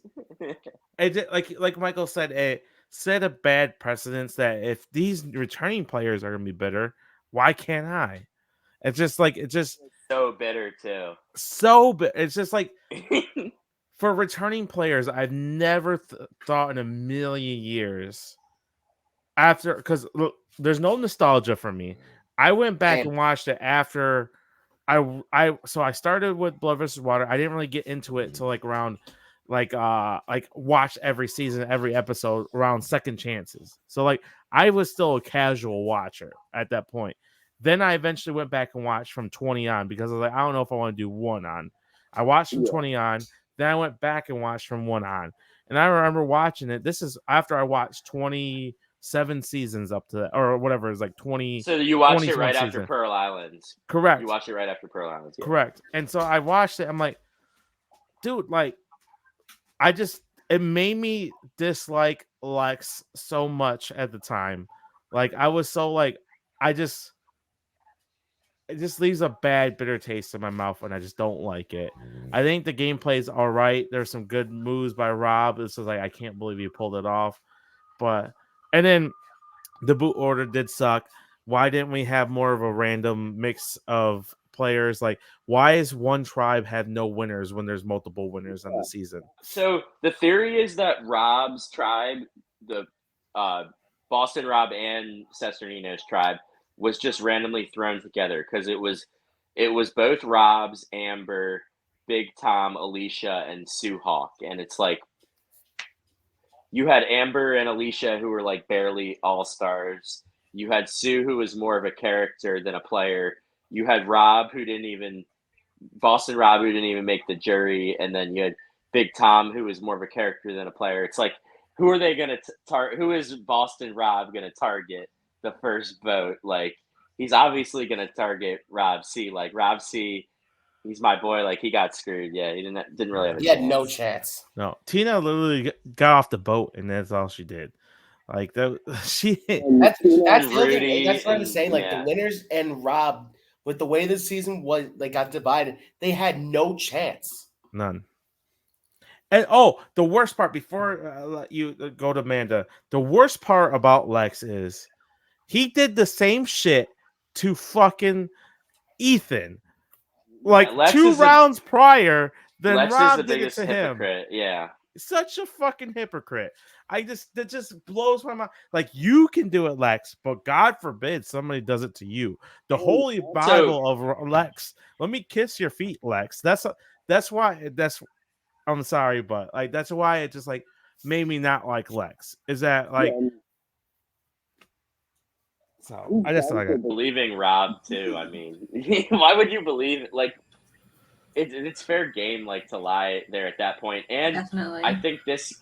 like Michael said, it set a bad precedence that if these returning players are gonna be bitter, why can't I? It's just so bitter too. So bitter. It's just like for returning players, I've never thought in a million years after, because look, there's no nostalgia for me. I went back and watched it after I started with Blood vs. Water. I didn't really get into it till like around watch every season, every episode around Second Chances. So like I was still a casual watcher at that point. Then I eventually went back and watched from 20 on because I was like, I don't know if I want to do 1 on. I watched from 20 on, then I went back and watched from 1 on. And I remember watching it. This is after I watched 27 seasons up to that, or whatever. It's like 20. So you watched it right after Pearl Islands. Correct. You watched it right after Pearl Islands. Yeah. Correct. And so I watched it. I'm like, dude, like, it made me dislike Lex so much at the time. Like, I was so like, it just leaves a bad, bitter taste in my mouth when I just don't like it. I think the gameplay is all right. There's some good moves by Rob. This is like, I can't believe he pulled it off. And then the boot order did suck. Why didn't we have more of a random mix of players? Like, why is one tribe have no winners when there's multiple winners on the season? So the theory is that Rob's tribe, the Boston Rob and Cesternino's tribe, was just randomly thrown together because it was both Rob's, Amber, Big Tom, Alicia, and Sue Hawk. And it's like, You had Amber and Alicia, who were like barely all-stars. You had Sue, who was more of a character than a player. You had Rob, Boston Rob, who didn't even make the jury. And then you had Big Tom, who was more of a character than a player. It's like, who are they going to target? Who is Boston Rob going to target the first vote? Like, he's obviously going to target Rob C. Like, Rob C., he's my boy. Like, he got screwed. Yeah, he didn't really have a He chance. had no chance. No, Tina literally got off the boat, and that's all she did. Like that, she. That's the other Rudy thing. That's what I was and- saying. Like yeah. the winners and Rob, with the way this season was, they got divided. They had no chance. None. And the worst part, before I let you go to Amanda, the worst part about Lex is he did the same shit to fucking Ethan. Like Lex 2 is rounds prior, then Lex Rob is the did it biggest to him. hypocrite. Yeah. Such a fucking hypocrite. That just blows my mind. Like, you can do it, Lex, but God forbid somebody does it to you. The Holy Bible of Lex. Let me kiss your feet, Lex. That's why. I'm sorry, but like that's why it just like made me not like Lex. Is that like? So I just like it. Believing Rob too. I mean, why would you believe like it's fair game like to lie there at that point. And Definitely. I think this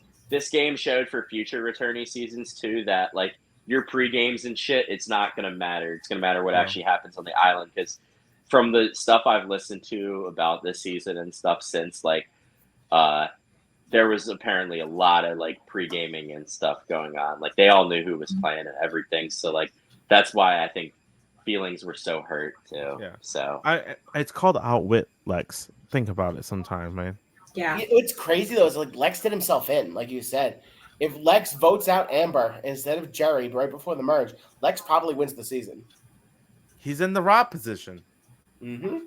game showed for future returnee seasons too that like your pre-games and shit, it's not gonna matter. It's gonna matter what actually happens on the island, because from the stuff I've listened to about this season and stuff since, like there was apparently a lot of like pre-gaming and stuff going on. Like they all knew who was playing and everything. So like that's why I think feelings were so hurt too. Yeah. So it's called outwit Lex. Think about it sometime, man. Yeah. What's crazy though is like Lex did himself in, like you said. If Lex votes out Amber instead of Jerry right before the merge, Lex probably wins the season. He's in the Rob position. Mm-hmm.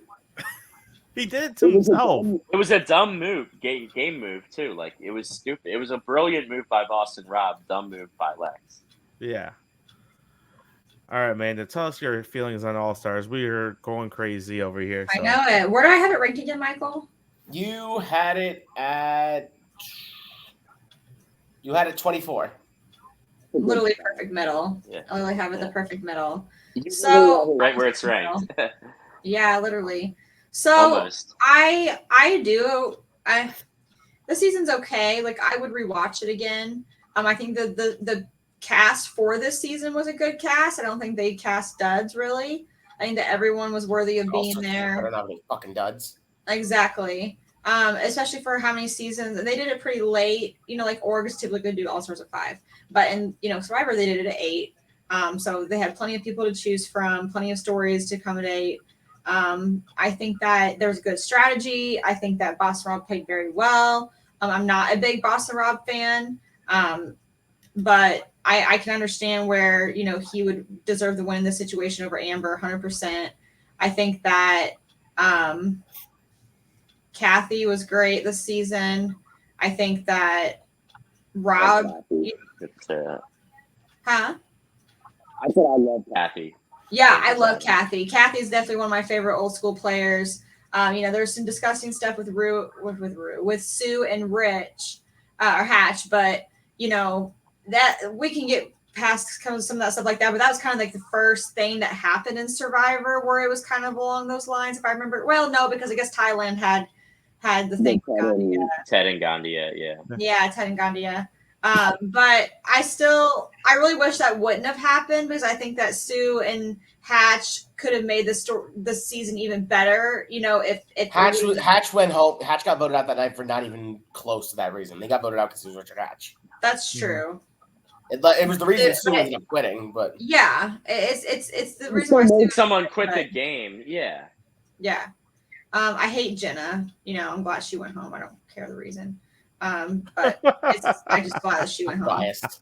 He did it to himself. it was a dumb move, game move too. Like it was stupid. It was a brilliant move by Boston Rob, dumb move by Lex. Yeah. All right, man. To tell us your feelings on All Stars. We are going crazy over here. So. I know it. Where do I have it ranked again, Michael? You had it at 24. Literally perfect middle. Yeah. I literally have it the perfect middle. You So Right where it's ranked. yeah, literally. So Almost. the season's okay. Like I would rewatch it again. I think the cast for this season was a good cast. I don't think they cast duds really. I think that everyone was worthy of being I there. don't have any fucking duds. Exactly. Especially for how many seasons, and they did it pretty late. You know, like Org's typically going to do All Stars at 5, but in Survivor they did it at 8. So they had plenty of people to choose from, plenty of stories to accommodate. I think that there's good strategy. I think that Boston Rob played very well. I'm not a big Boston Rob fan, but I can understand where he would deserve the win in this situation over Amber 100%. I think that Kathy was great this season. I think that Rob, huh? I said I love Kathy. Yeah, I love Kathy. Kathy's definitely one of my favorite old school players. There's some disgusting stuff with with Sue and Rich or Hatch, but that we can get past kind of some of that stuff like that. But that was kind of like the first thing that happened in Survivor where it was kind of along those lines, if I remember. Well, no, because I guess Thailand had the thing. Ted and Gandia, yeah. Yeah, Ted and Gandia. But I really wish that wouldn't have happened, because I think that Sue and Hatch could have made this season even better. If Hatch went home. Hatch got voted out that night for not even close to that reason. They got voted out because it was Richard Hatch. That's true. It was the reason Sue ended up quitting, but yeah, it's the reason why Sue Someone quit the game. Yeah. Yeah. I hate Jenna. I'm glad she went home. I don't care the reason. But I just glad that she went home. biased.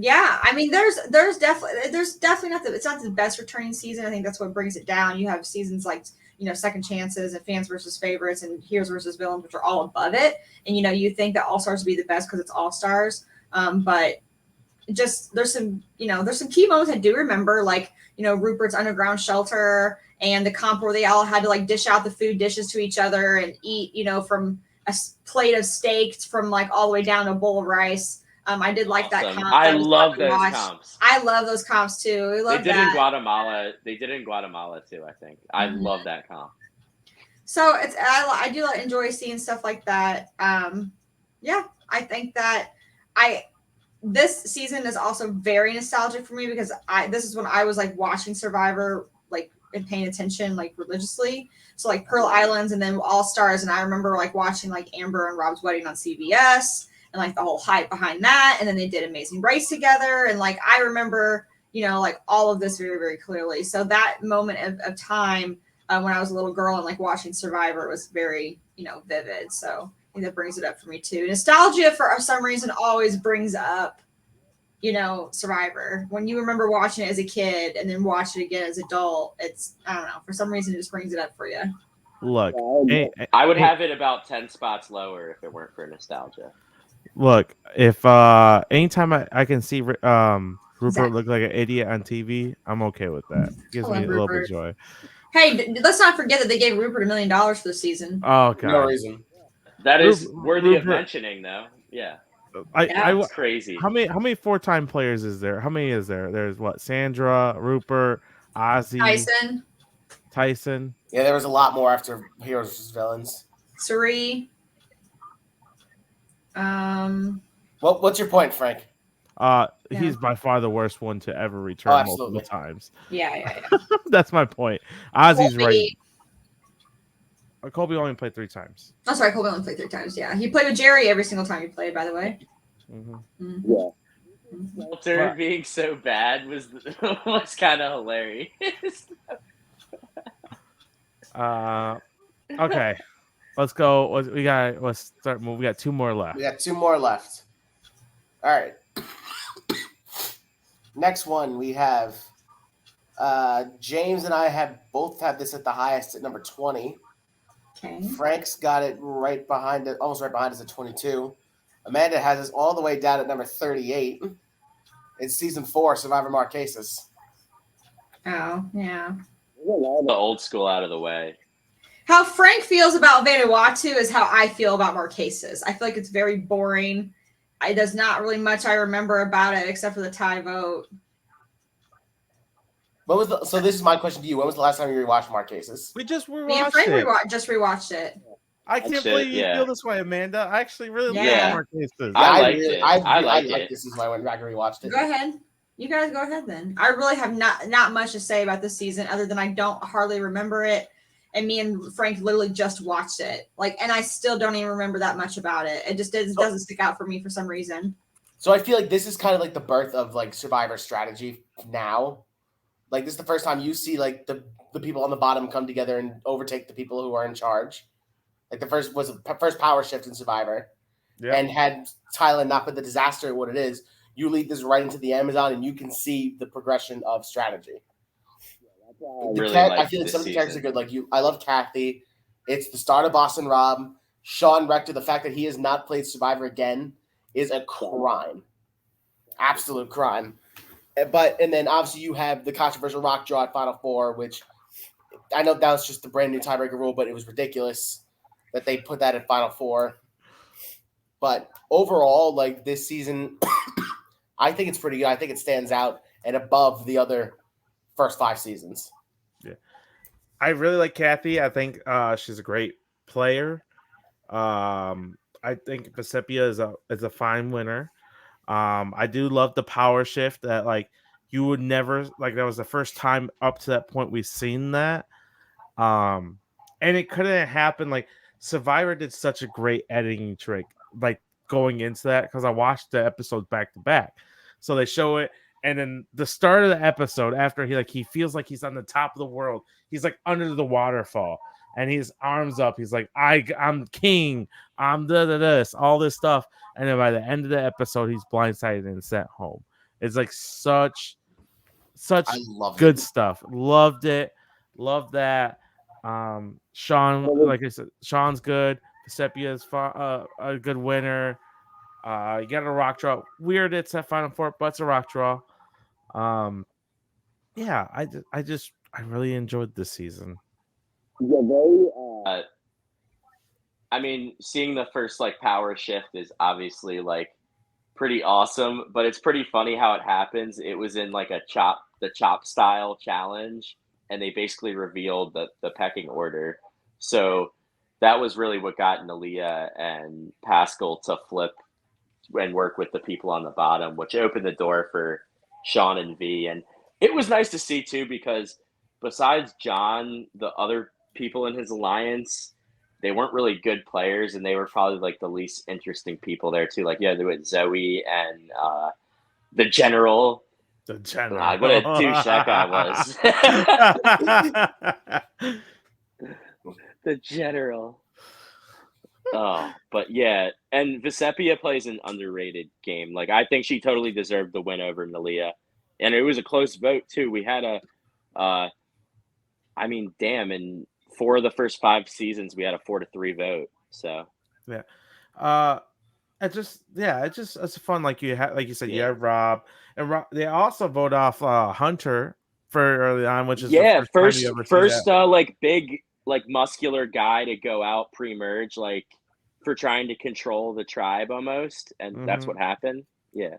Yeah, I mean, there's definitely not it's not the best returning season. I think that's what brings it down. You have seasons like Second Chances and Fans versus Favorites and Heroes versus Villains, which are all above it. And you think that All Stars would be the best because it's All Stars. But just there's some key moments I do remember, like Rupert's underground shelter and the comp where they all had to like dish out the food dishes to each other and eat from plate of steaks from like all the way down to a bowl of rice. I did like that Awesome. comp. I That was love fun to those watch. comps. I love those comps too. We They love did in that. Guatemala. They did in Guatemala too, I think. I love that comp. So I do enjoy seeing stuff like that. Yeah, I think that this season is also very nostalgic for me because this is when I was like watching Survivor like and paying attention like religiously. So like Pearl Islands and then All Stars, and I remember like watching like Amber and Rob's wedding on CBS and like the whole hype behind that, and then they did Amazing Race together, and like I remember like all of this very, very clearly. So that moment of time when I was a little girl and like watching Survivor was very vivid. So I think that brings it up for me too. Nostalgia for some reason always brings up Survivor. When you remember watching it as a kid and then watch it again as an adult, it's I don't know, for some reason it just brings it up for you. Look, I would have it about 10 spots lower if it weren't for nostalgia. Look, if anytime I can see Rupert Exactly. look like an idiot on TV, I'm okay with that. Gives me a little bit of joy. Hey, let's not forget that they gave Rupert $1 million for the season. Oh god, No reason. That is worthy of Rupert- mentioning, though. Yeah, I it's crazy. how many 4-time players is there? How many is there? There's what? Sandra, Rupert, Ozzy, Tyson. Yeah, there was a lot more after Heroes vs. Villains. Suri. What's your point, Frank? He's by far the worst one to ever return multiple times. Yeah. That's my point. Ozzy's Colby. right. Colby only played 3 times. Oh, sorry, Colby only played 3 times. Yeah, he played with Jerry every single time he played. By the way. Mm-hmm. Yeah. Walter being so bad was kind of hilarious. Okay. Let's go. Let's start moving. We got 2 more left. We got 2 more left. All right. Next one we have James and I both have this at the highest at number 20. Okay. Frank's got it almost right behind us at 22. Amanda has us all the way down at number 38. It's season 4, Survivor Marquesas. Oh, yeah. The old school out of the way. How Frank feels about Vanuatu is how I feel about Marquesas. I feel like it's very boring. There's not really much I remember about it except for the tie vote. So this is my question to you. When was the last time you rewatched Marquesas? We just Me and rewatched Frank it. just rewatched it. I can't believe you feel this way, Amanda. I actually really Yeah. like Marquesas. I liked it. I liked like it. this is why I went back and rewatched it. Go ahead. You guys go ahead then. I really have not much to say about this season other than I don't hardly remember it. And me and Frank literally just watched it. And I still don't even remember that much about it. It just doesn't stick out for me for some reason. So I feel like this is kind of like the birth of like Survivor strategy now. Like this is the first time you see like the people on the bottom come together and overtake the people who are in charge. Like the first power shift in Survivor. Yep. And had Thailand not been the disaster what it is, you lead this right into the Amazon and you can see the progression of strategy. I feel like some of the characters are good. Like I love Kathy. It's the start of Boston Rob. Sean Rector, the fact that he has not played Survivor again is a crime. Absolute crime. And then obviously you have the controversial rock draw at Final Four, which I know that was just the brand new tiebreaker rule, but it was ridiculous that they put that at Final Four. But overall, like this season, I think it's pretty good. I think it stands out and above the other first 5 seasons. Yeah, I really like Kathy. I think she's a great player. I think Pasipia is a fine winner. I do love the power shift that like you would never like. That was the first time up to that point we've seen that. And it couldn't happen. Like Survivor did such a great editing trick, like going into that because I watched the episodes back to back. So they show it. And then the start of the episode, after he feels like he's on the top of the world, he's like under the waterfall, and his arms up. He's like, I'm king. I'm this, all this stuff. And then by the end of the episode, he's blindsided and sent home. It's like such good stuff. Loved it. Loved that. Sean, like I said, Sean's good. Pasipia is a good winner. You got a rock draw. Weird it's at Final Four, but it's a rock draw. Yeah, I really enjoyed this season. Yeah, very I mean, seeing the first like power shift is obviously like pretty awesome, but it's pretty funny how it happens. It was in like the chop style challenge, and they basically revealed the pecking order. So that was really what got Nalia and Pascal to flip and work with the people on the bottom, which opened the door for Sean and V. And it was nice to see too, because besides John, the other people in his alliance, they weren't really good players, and they were probably like the least interesting people there too. Like, yeah, there was Zoe and the general. The general. God, what a douche that guy was. The general. Oh, but yeah, and Vesepia plays an underrated game. Like, I think she totally deserved the win over Nalia, and it was a close vote too. We had I mean, damn, in 4 of the first 5 seasons, we had a 4-3 vote. So yeah, it's fun. Like you said, you have Rob, and they also vote off Hunter for early on, which is yeah, the first like big like muscular guy to go out pre-merge, like for trying to control the tribe almost, and that's what happened. Yeah.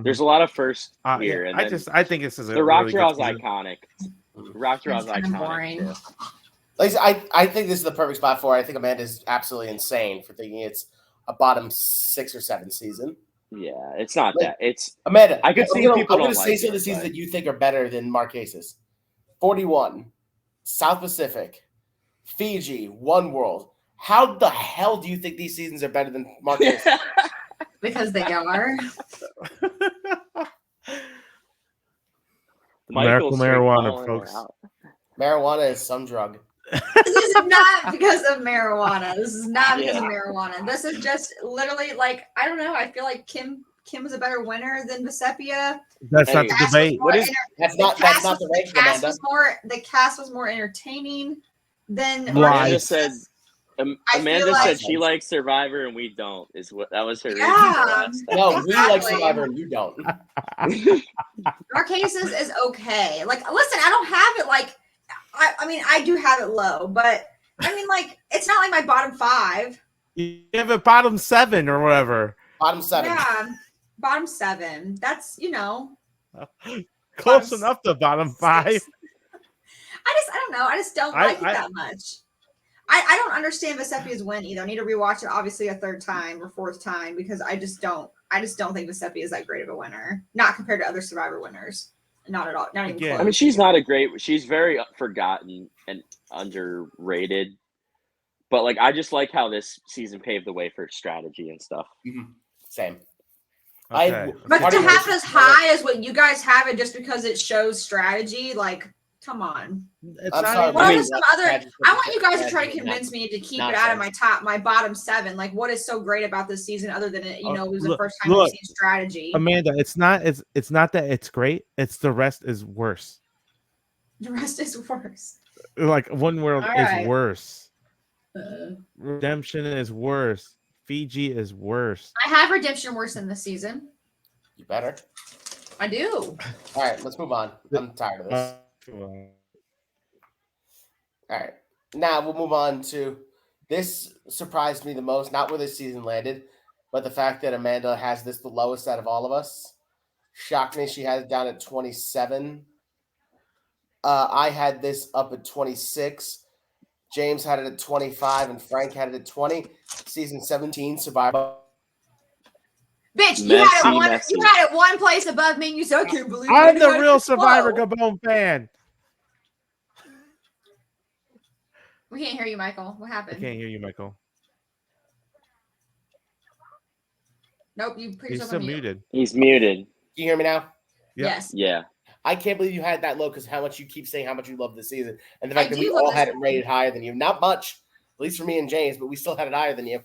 There's a lot of first here, yeah, and I think this is the Rock really Draw's iconic. Rock Draw's iconic. Boring. Too. Like I think this is the perfect spot for it. I think Amanda's absolutely insane for thinking it's a bottom 6 or 7 season. Yeah, it's not like, that. It's Amanda. I could see people. I'm going to don't say like some of the seasons that you think are better than Marquesas. 41, South Pacific, Fiji, One World. How the hell do you think these seasons are better than Marquesas? Because they are. Medical marijuana, folks. Marijuana is some drug. This is not because of marijuana. This is not because of marijuana. This is just literally like, I don't know. I feel like Kim was a better winner than Vesepia. That's not the debate. That's not the ranking, Amanda. The cast was more entertaining than Amanda said. Amanda like, said she likes Survivor and we don't. That was her reason. No, we like Survivor and you don't. Marquesas is okay. Like, listen, I don't have it like. I mean, I do have it low, but I mean, like, it's not like my bottom 5. You have a bottom 7 or whatever. Bottom 7. Yeah, bottom 7. That's close enough to bottom 5. I don't know. I just don't like it that much. I don't understand Vesepia's win either. I need to rewatch it obviously a 3rd time or 4th time because I just don't think Vesepia is that great of a winner. Not compared to other Survivor winners. Not at all. Not even close. I mean, she's not a great. She's very forgotten and underrated. But like, I just like how this season paved the way for strategy and stuff. Mm-hmm. Same. Okay. But to have it as high as what you guys have it just because it shows strategy, like, come on. I want you guys to try to convince me to keep it out of my bottom 7. Like, what is so great about this season other than it was the first time we've seen strategy? Amanda, it's not that it's great. It's the rest is worse. The rest is worse. Like, One World is worse. Redemption is worse. Fiji is worse. I have Redemption worse than this season. You better. I do. All right, let's move on. I'm tired of this. All right. Now we'll move on to this. Surprised me the most, not where this season landed, but the fact that Amanda has this the lowest out of all of us. Shocked me. She had it down at 27. I had this up at 26. James had it at 25, and Frank had it at 20. Season 17, Survivor. Bitch, you had it one place above me, and you said, I can't believe I'm the real Survivor Gabon fan. We can't hear you, Michael. What happened? I can't hear you, Michael. Nope, you put He's yourself still on mute. muted. He's muted. Can you hear me now? Yes. Yeah. I can't believe you had that low because how much you keep saying how much you love this season. And the fact that we all had it rated higher than you. Not much, at least for me and James, but we still had it higher than you.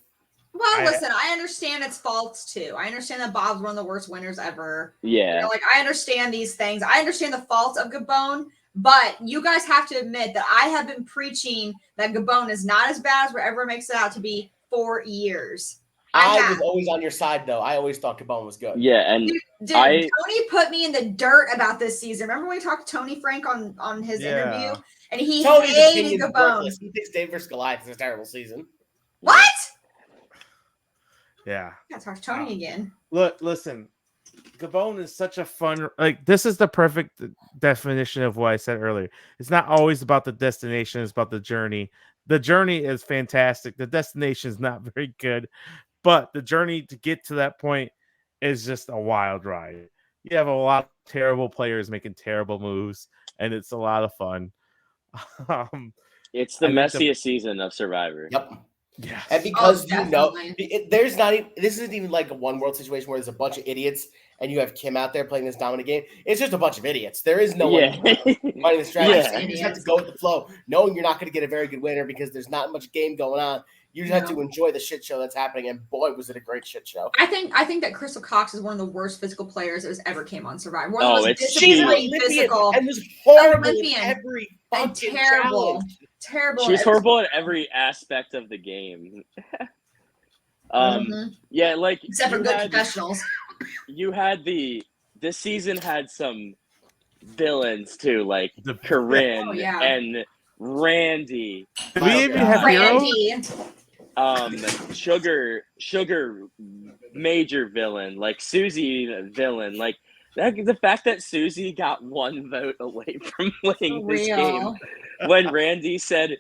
Well, listen, I understand its faults too. I understand that Bob's one of the worst winners ever. Yeah. I understand these things. I understand the faults of Gabon, but you guys have to admit that I have been preaching that Gabon is not as bad as wherever it makes it out to be for years. I was always on your side, though. I always thought Gabon was good. Yeah, and Tony put me in the dirt about this season. Remember when we talked to Tony Frank on his interview? And he Tony's hated opinion is Gabon. worthless. He thinks Dave vs. Goliath is a terrible season. What? Yeah. Gotta talk to Tony again. Look, listen. Gabon is such a fun. Like this is the perfect definition of what I said earlier. It's not always about the destination; it's about the journey. The journey is fantastic. The destination is not very good, but the journey to get to that point is just a wild ride. You have a lot of terrible players making terrible moves, and it's a lot of fun. It's the I think the- messiest season of Survivor. Yep. Yes. And because Oh, you know, definitely. there's not even, this isn't even like a one world situation where there's a bunch of idiots and you have Kim out there playing this dominant game. It's just a bunch of idiots. There is no Yeah. one running the strategy. Yeah. You just have to go with the flow, knowing you're not going to get a very good winner because there's not much game going on. You just have to enjoy the shit show that's happening. And boy, was it a great shit show. I think that Crystal Cox is one of the worst physical players that has ever came on Survivor. One of Oh, the most it's- She's an disciplined, Olympian physical, and was horrible in Olympian. every and fucking terrible. challenge. Terrible. She's at horrible at every aspect of the game. Mhm. Yeah, like Except for you good had- professionals. You had this season had some villains too, like The- Corinne Oh, yeah. and Randy, Do we even have heroes? Randy. Sugar, major villain, like Susie, villain, like that. The fact that Susie got one vote away from winning this game Real. when Randy said.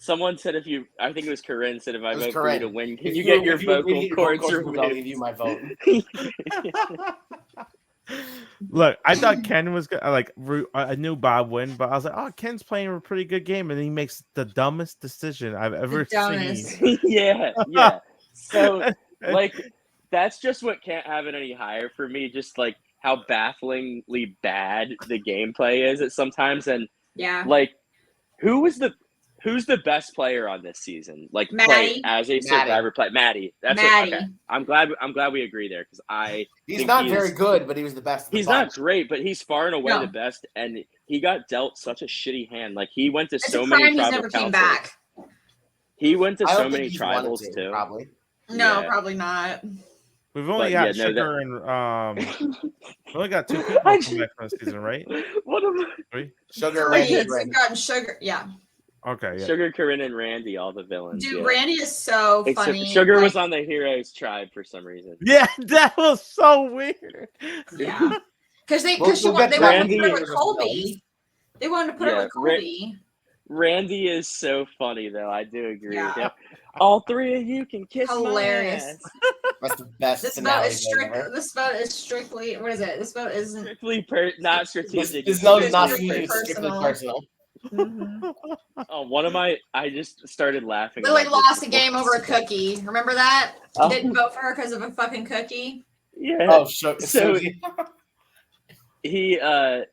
Someone said I think it was Corinne said if I It was vote for you to Corinne. win, can If you get were- your if you were vocal me to get your cords vocal cords removed, I'll give revoked? you my vote. Look, I thought Ken was good. I knew Bob win, but I was like, oh, Ken's playing a pretty good game, and he makes the dumbest decision I've ever dumbest. seen. yeah. So like that's just what can't have it any higher for me. Just like how bafflingly bad the gameplay is at sometimes, and Yeah. like who's the best player on this season? Like play Maddie. as a Maddie. Survivor play. Maddie. That's Maddie. okay. I'm glad we agree there because He's think not he very is- good, but he was the best. of the he's not bunch. great, but he's far and away No. the best, and he got dealt such a shitty hand. Like he went to It's so a many crime he's tribal never came councils. back. He went to I so don't many think he's wanted tribals to, too. Probably. No, Yeah. probably not. We've only But, got yeah, no, Sugar and we only got 2 people I come back from this season, right? What am I? 3? Sugar Three. Randy. We've gotten Sugar. Yeah. Okay, yeah. Sugar, Corinne, and Randy, all the villains. Dude, yeah. Randy is so Except funny. Sugar was Like, on the Heroes tribe for some reason. Yeah, that was so weird. Yeah. Because they We'll wanted to put Randy. her with Colby. They wanted to put her Yeah, with Colby. Randy is so funny, though. I do agree with Yeah. you. All three of you can kiss Hilarious. my ass. That's the best This vote finale is ever. This vote is strictly. What is it? This vote isn't. Strictly not strategic. This no, It's not strictly strategic, it's strictly personal. personal. Mhm. Oh, I just started laughing. Lily about lost this a game over a cookie. Remember that? Oh. Didn't vote for her because of a fucking cookie. Yeah. Oh, So- Susie. He one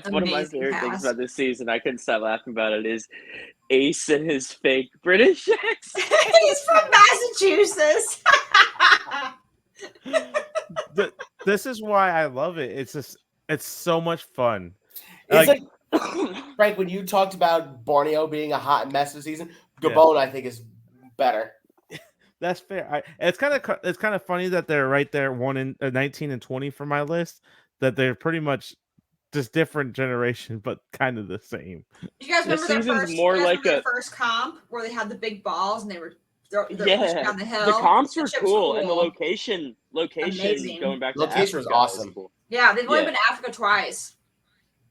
of my Amazing favorite things cast. about this season, I couldn't stop laughing about it, is Ace and his fake British accent. He's from Massachusetts. This is why I love it. It's so much fun. It's Like- like, Frank, when you talked about Borneo being a hot mess this season, Gabon, I think, is better. That's fair. It's kind of funny that they're right there, 19 and 20 for my list. That they're pretty much just different generation, but kind of the same. You guys This remember their season's first? more you guys like remember their a- first comp where they had the big balls and they were pushing Yeah, down the hill. the comps were That shit was cool, and the location Amazing. going back to Location was Africa awesome. cool. Yeah, they've only Yeah. been to Africa twice.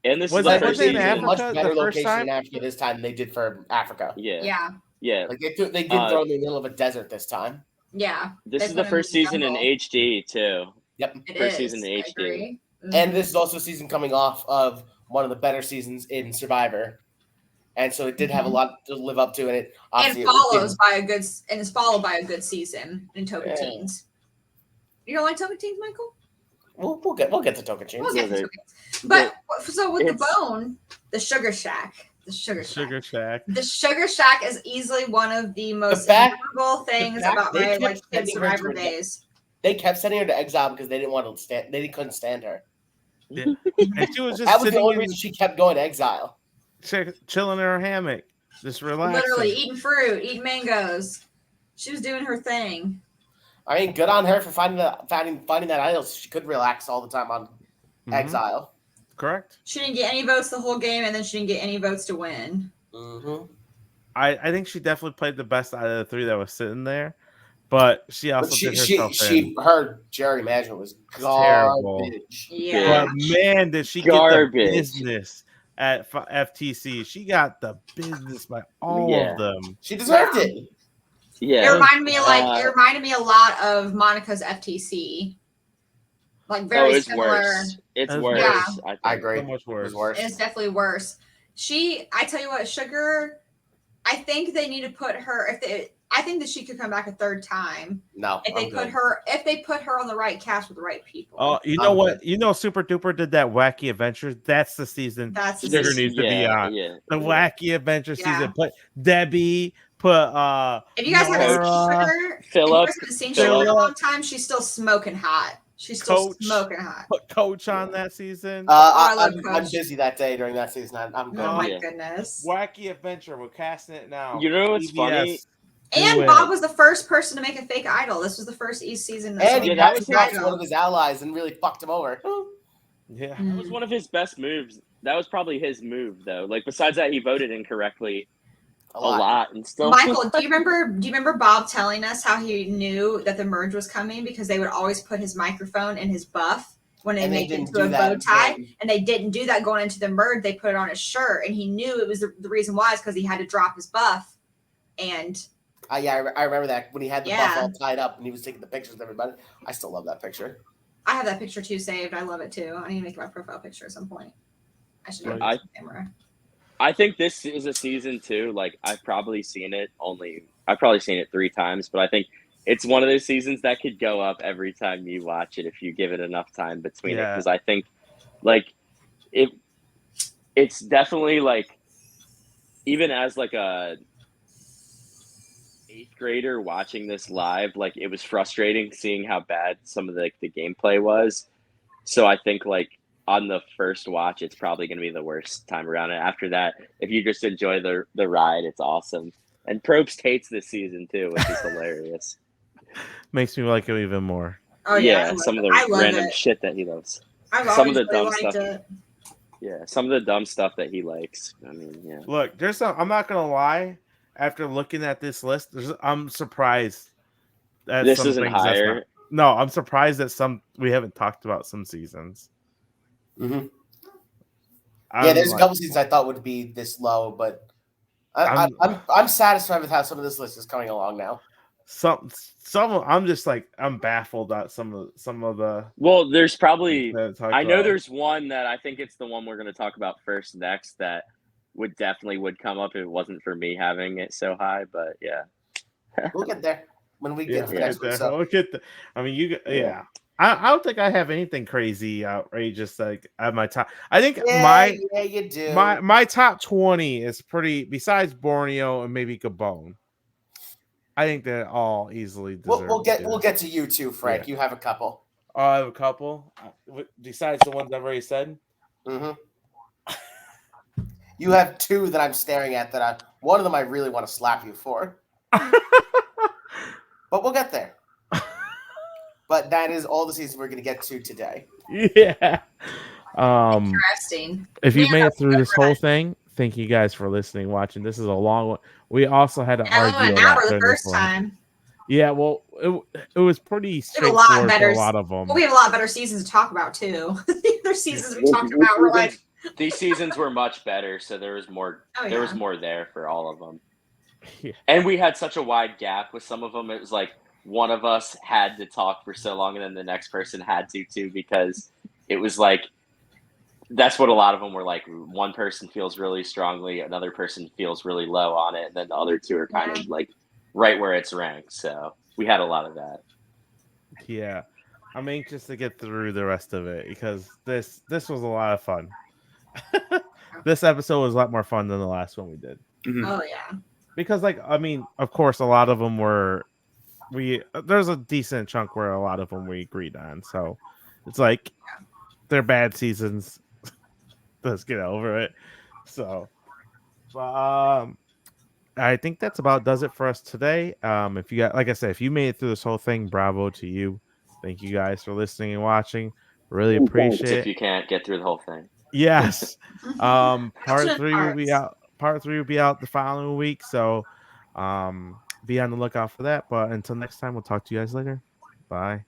And this Was is the that- first was it in season. Africa? much the better first location time? in Africa this time than they did for Africa. Yeah, Yeah, Like they did Uh, throw in the middle of a desert this time. yeah. this They is the put 'em first in the season in jungle. HD too. Yep. It First is. season in I HD. agree. Mhm. And this is also a season coming off of one of the better seasons in Survivor. And so it did have a lot to live up to, and it obviously and follows by a good and is followed by a good season in Tocantins. You don't like Tocantins, Michael? we'll get to Tocantins. We'll get to they- Tocantins. But so with the it's- bone, the Sugar Shack. Sugar Shack. The Sugar Shack is easily one of the most fact- memorable things fact about they my kept like kid sending her Survivor to a- days. They kept sending her to exile because they didn't want to stand. They couldn't stand her. And she was just That was the sitting only in, reason she kept going to exile. chilling in her hammock, just relaxing. Literally eating fruit, eating mangoes. She was doing her thing. I mean, good on her for finding that idol. So she could relax all the time on Mhm. exile. Correct. She didn't get any votes the whole game, and then she didn't get any votes to win. Mm-hmm. I think she definitely played the best out of the three that was sitting there, but she But also did herself in. her Jerry management was Terrible. garbage. Yeah. But man, did she Garbage. get the business at FTC? She got the business by all Yeah. of them. She deserved it. It Yeah. reminded me it reminded me a lot of Monica's FTC. Like Oh, very it's similar. worse. It's It's worse. Yeah. I think. I agree. So much It was worse. worse. It's definitely worse. I tell you what, Sugar, I think they need to put her I think that she could come back a third time No, if they put her on the right cast with the right people. Oh, you know what? You know, Super Duper did that Wacky Adventures. That's the season That's the Sugar season. needs to be on. Yeah. The Wacky Adventure Yeah. season. Put Debbie. Put If you guys haven't seen Nora, Sugar, Philip. Sugar in a long time, she's still smoking hot. She's still Coach. smoking hot. put Coach on that season. I love I'm Coach. busy that day during that season. I'm Oh good. my Yeah. goodness. Wacky Adventure. We're casting it now. You know what's funny? Do And it. Bob was the first person to make a fake idol. This was the first East season. And Yeah, he that got was to watch idol. one of his allies and really fucked him over. Yeah. That was one of his best moves. That was probably his move, though. Like besides that, he voted incorrectly a lot, and still. Michael, do you remember Bob telling us how he knew that the merge was coming because they would always put his microphone in his buff when they And they make it didn't into a do that bow tie, then. and they didn't do that going into the merge. They put it on his shirt, and he knew it was the reason why is because he had to drop his buff, and Yeah, I remember that when he had the Yeah. buff all tied up and he was taking the pictures of everybody. I still love that picture. I have that picture too saved. I love it too. I need to make my profile picture at some point. I should have I- it on camera. I think this is a season too. Like I've probably seen it 3 times, but I think it's one of those seasons that could go up every time you watch it if you give it enough time between it. Yeah. Because I think, like, it's definitely like, even as like a 8th grader watching this live, like it was frustrating seeing how bad some of the gameplay was. So I think like on the first watch, it's probably going to be the worst time around. And after that, if you just enjoy the ride, it's awesome. And Probst hates this season too, which is hilarious. Makes me like him even more. Oh yeah, I love some of it. the I love random it. shit that he loves. I've some of always the really dumb liked stuff. it. Yeah, some of the dumb stuff that he likes. I mean, yeah. Look, I'm not gonna lie. After looking at this list, I'm surprised that This some isn't things that's higher. not- No, I'm surprised that we haven't talked about some seasons. Mm-hmm. I'm Yeah, there's like- a couple seasons I thought would be this low, but I'm satisfied with how some of this list is coming along now. some I'm just like I'm baffled at some of the. Well, there's probably. that talked I know about. there's one that I think it's the one we're going to talk about first next that would come up if it wasn't for me having it so high. But yeah, We'll get there when we Yeah, get to the next one. So. look at the. I mean, yeah. I don't think I have anything crazy outrageous like at my top. I think Yeah, you do. my top 20 is pretty. Besides Borneo and maybe Gabon, I think they're all easily deserved. We'll get to you too, Frank. Yeah. You have a couple. I have a couple. Besides the ones I've already said. Mm-hmm. You have 2 that I'm staring at one of them I really want to slap you for. But we'll get there. But that is all the seasons we're going to get to today. Yeah. Interesting. If you Yeah, made it that's through this right. whole thing, thank you guys for listening, watching. This is a long one. We also had to I argue went a an lot hour the during this first one. time. Yeah, well, it was pretty We have a lot straightforward for better. a lot of them. Well, we have a lot better seasons to talk about too. The other seasons we talked about were like, these seasons were much better, so there was more. oh There yeah, was more there for all of them. Yeah. And we had such a wide gap with some of them. It was like one of us had to talk for so long, and then the next person had to too, because it was like that's what a lot of them were like. One person feels really strongly, another person feels really low on it, and then the other 2 are kind of like right where it's ranked. So we had a lot of that. Yeah. I'm anxious to get through the rest of it because this was a lot of fun. This episode was a lot more fun than the last one we did. oh yeah. Because I mean, of course a lot of them there's a decent chunk where a lot of them we agreed on. So it's like they're bad seasons. Let's get over it. So but I think that's about does it for us today. If you got, like I said, if you made it through this whole thing, bravo to you. Thank you guys for listening and watching. Really appreciate If it. you can't get through the whole thing. Yes. Part Passionate 3 will be hearts. out. Part 3 will be out the following week. So be on the lookout for that. But until next time, we'll talk to you guys later. Bye.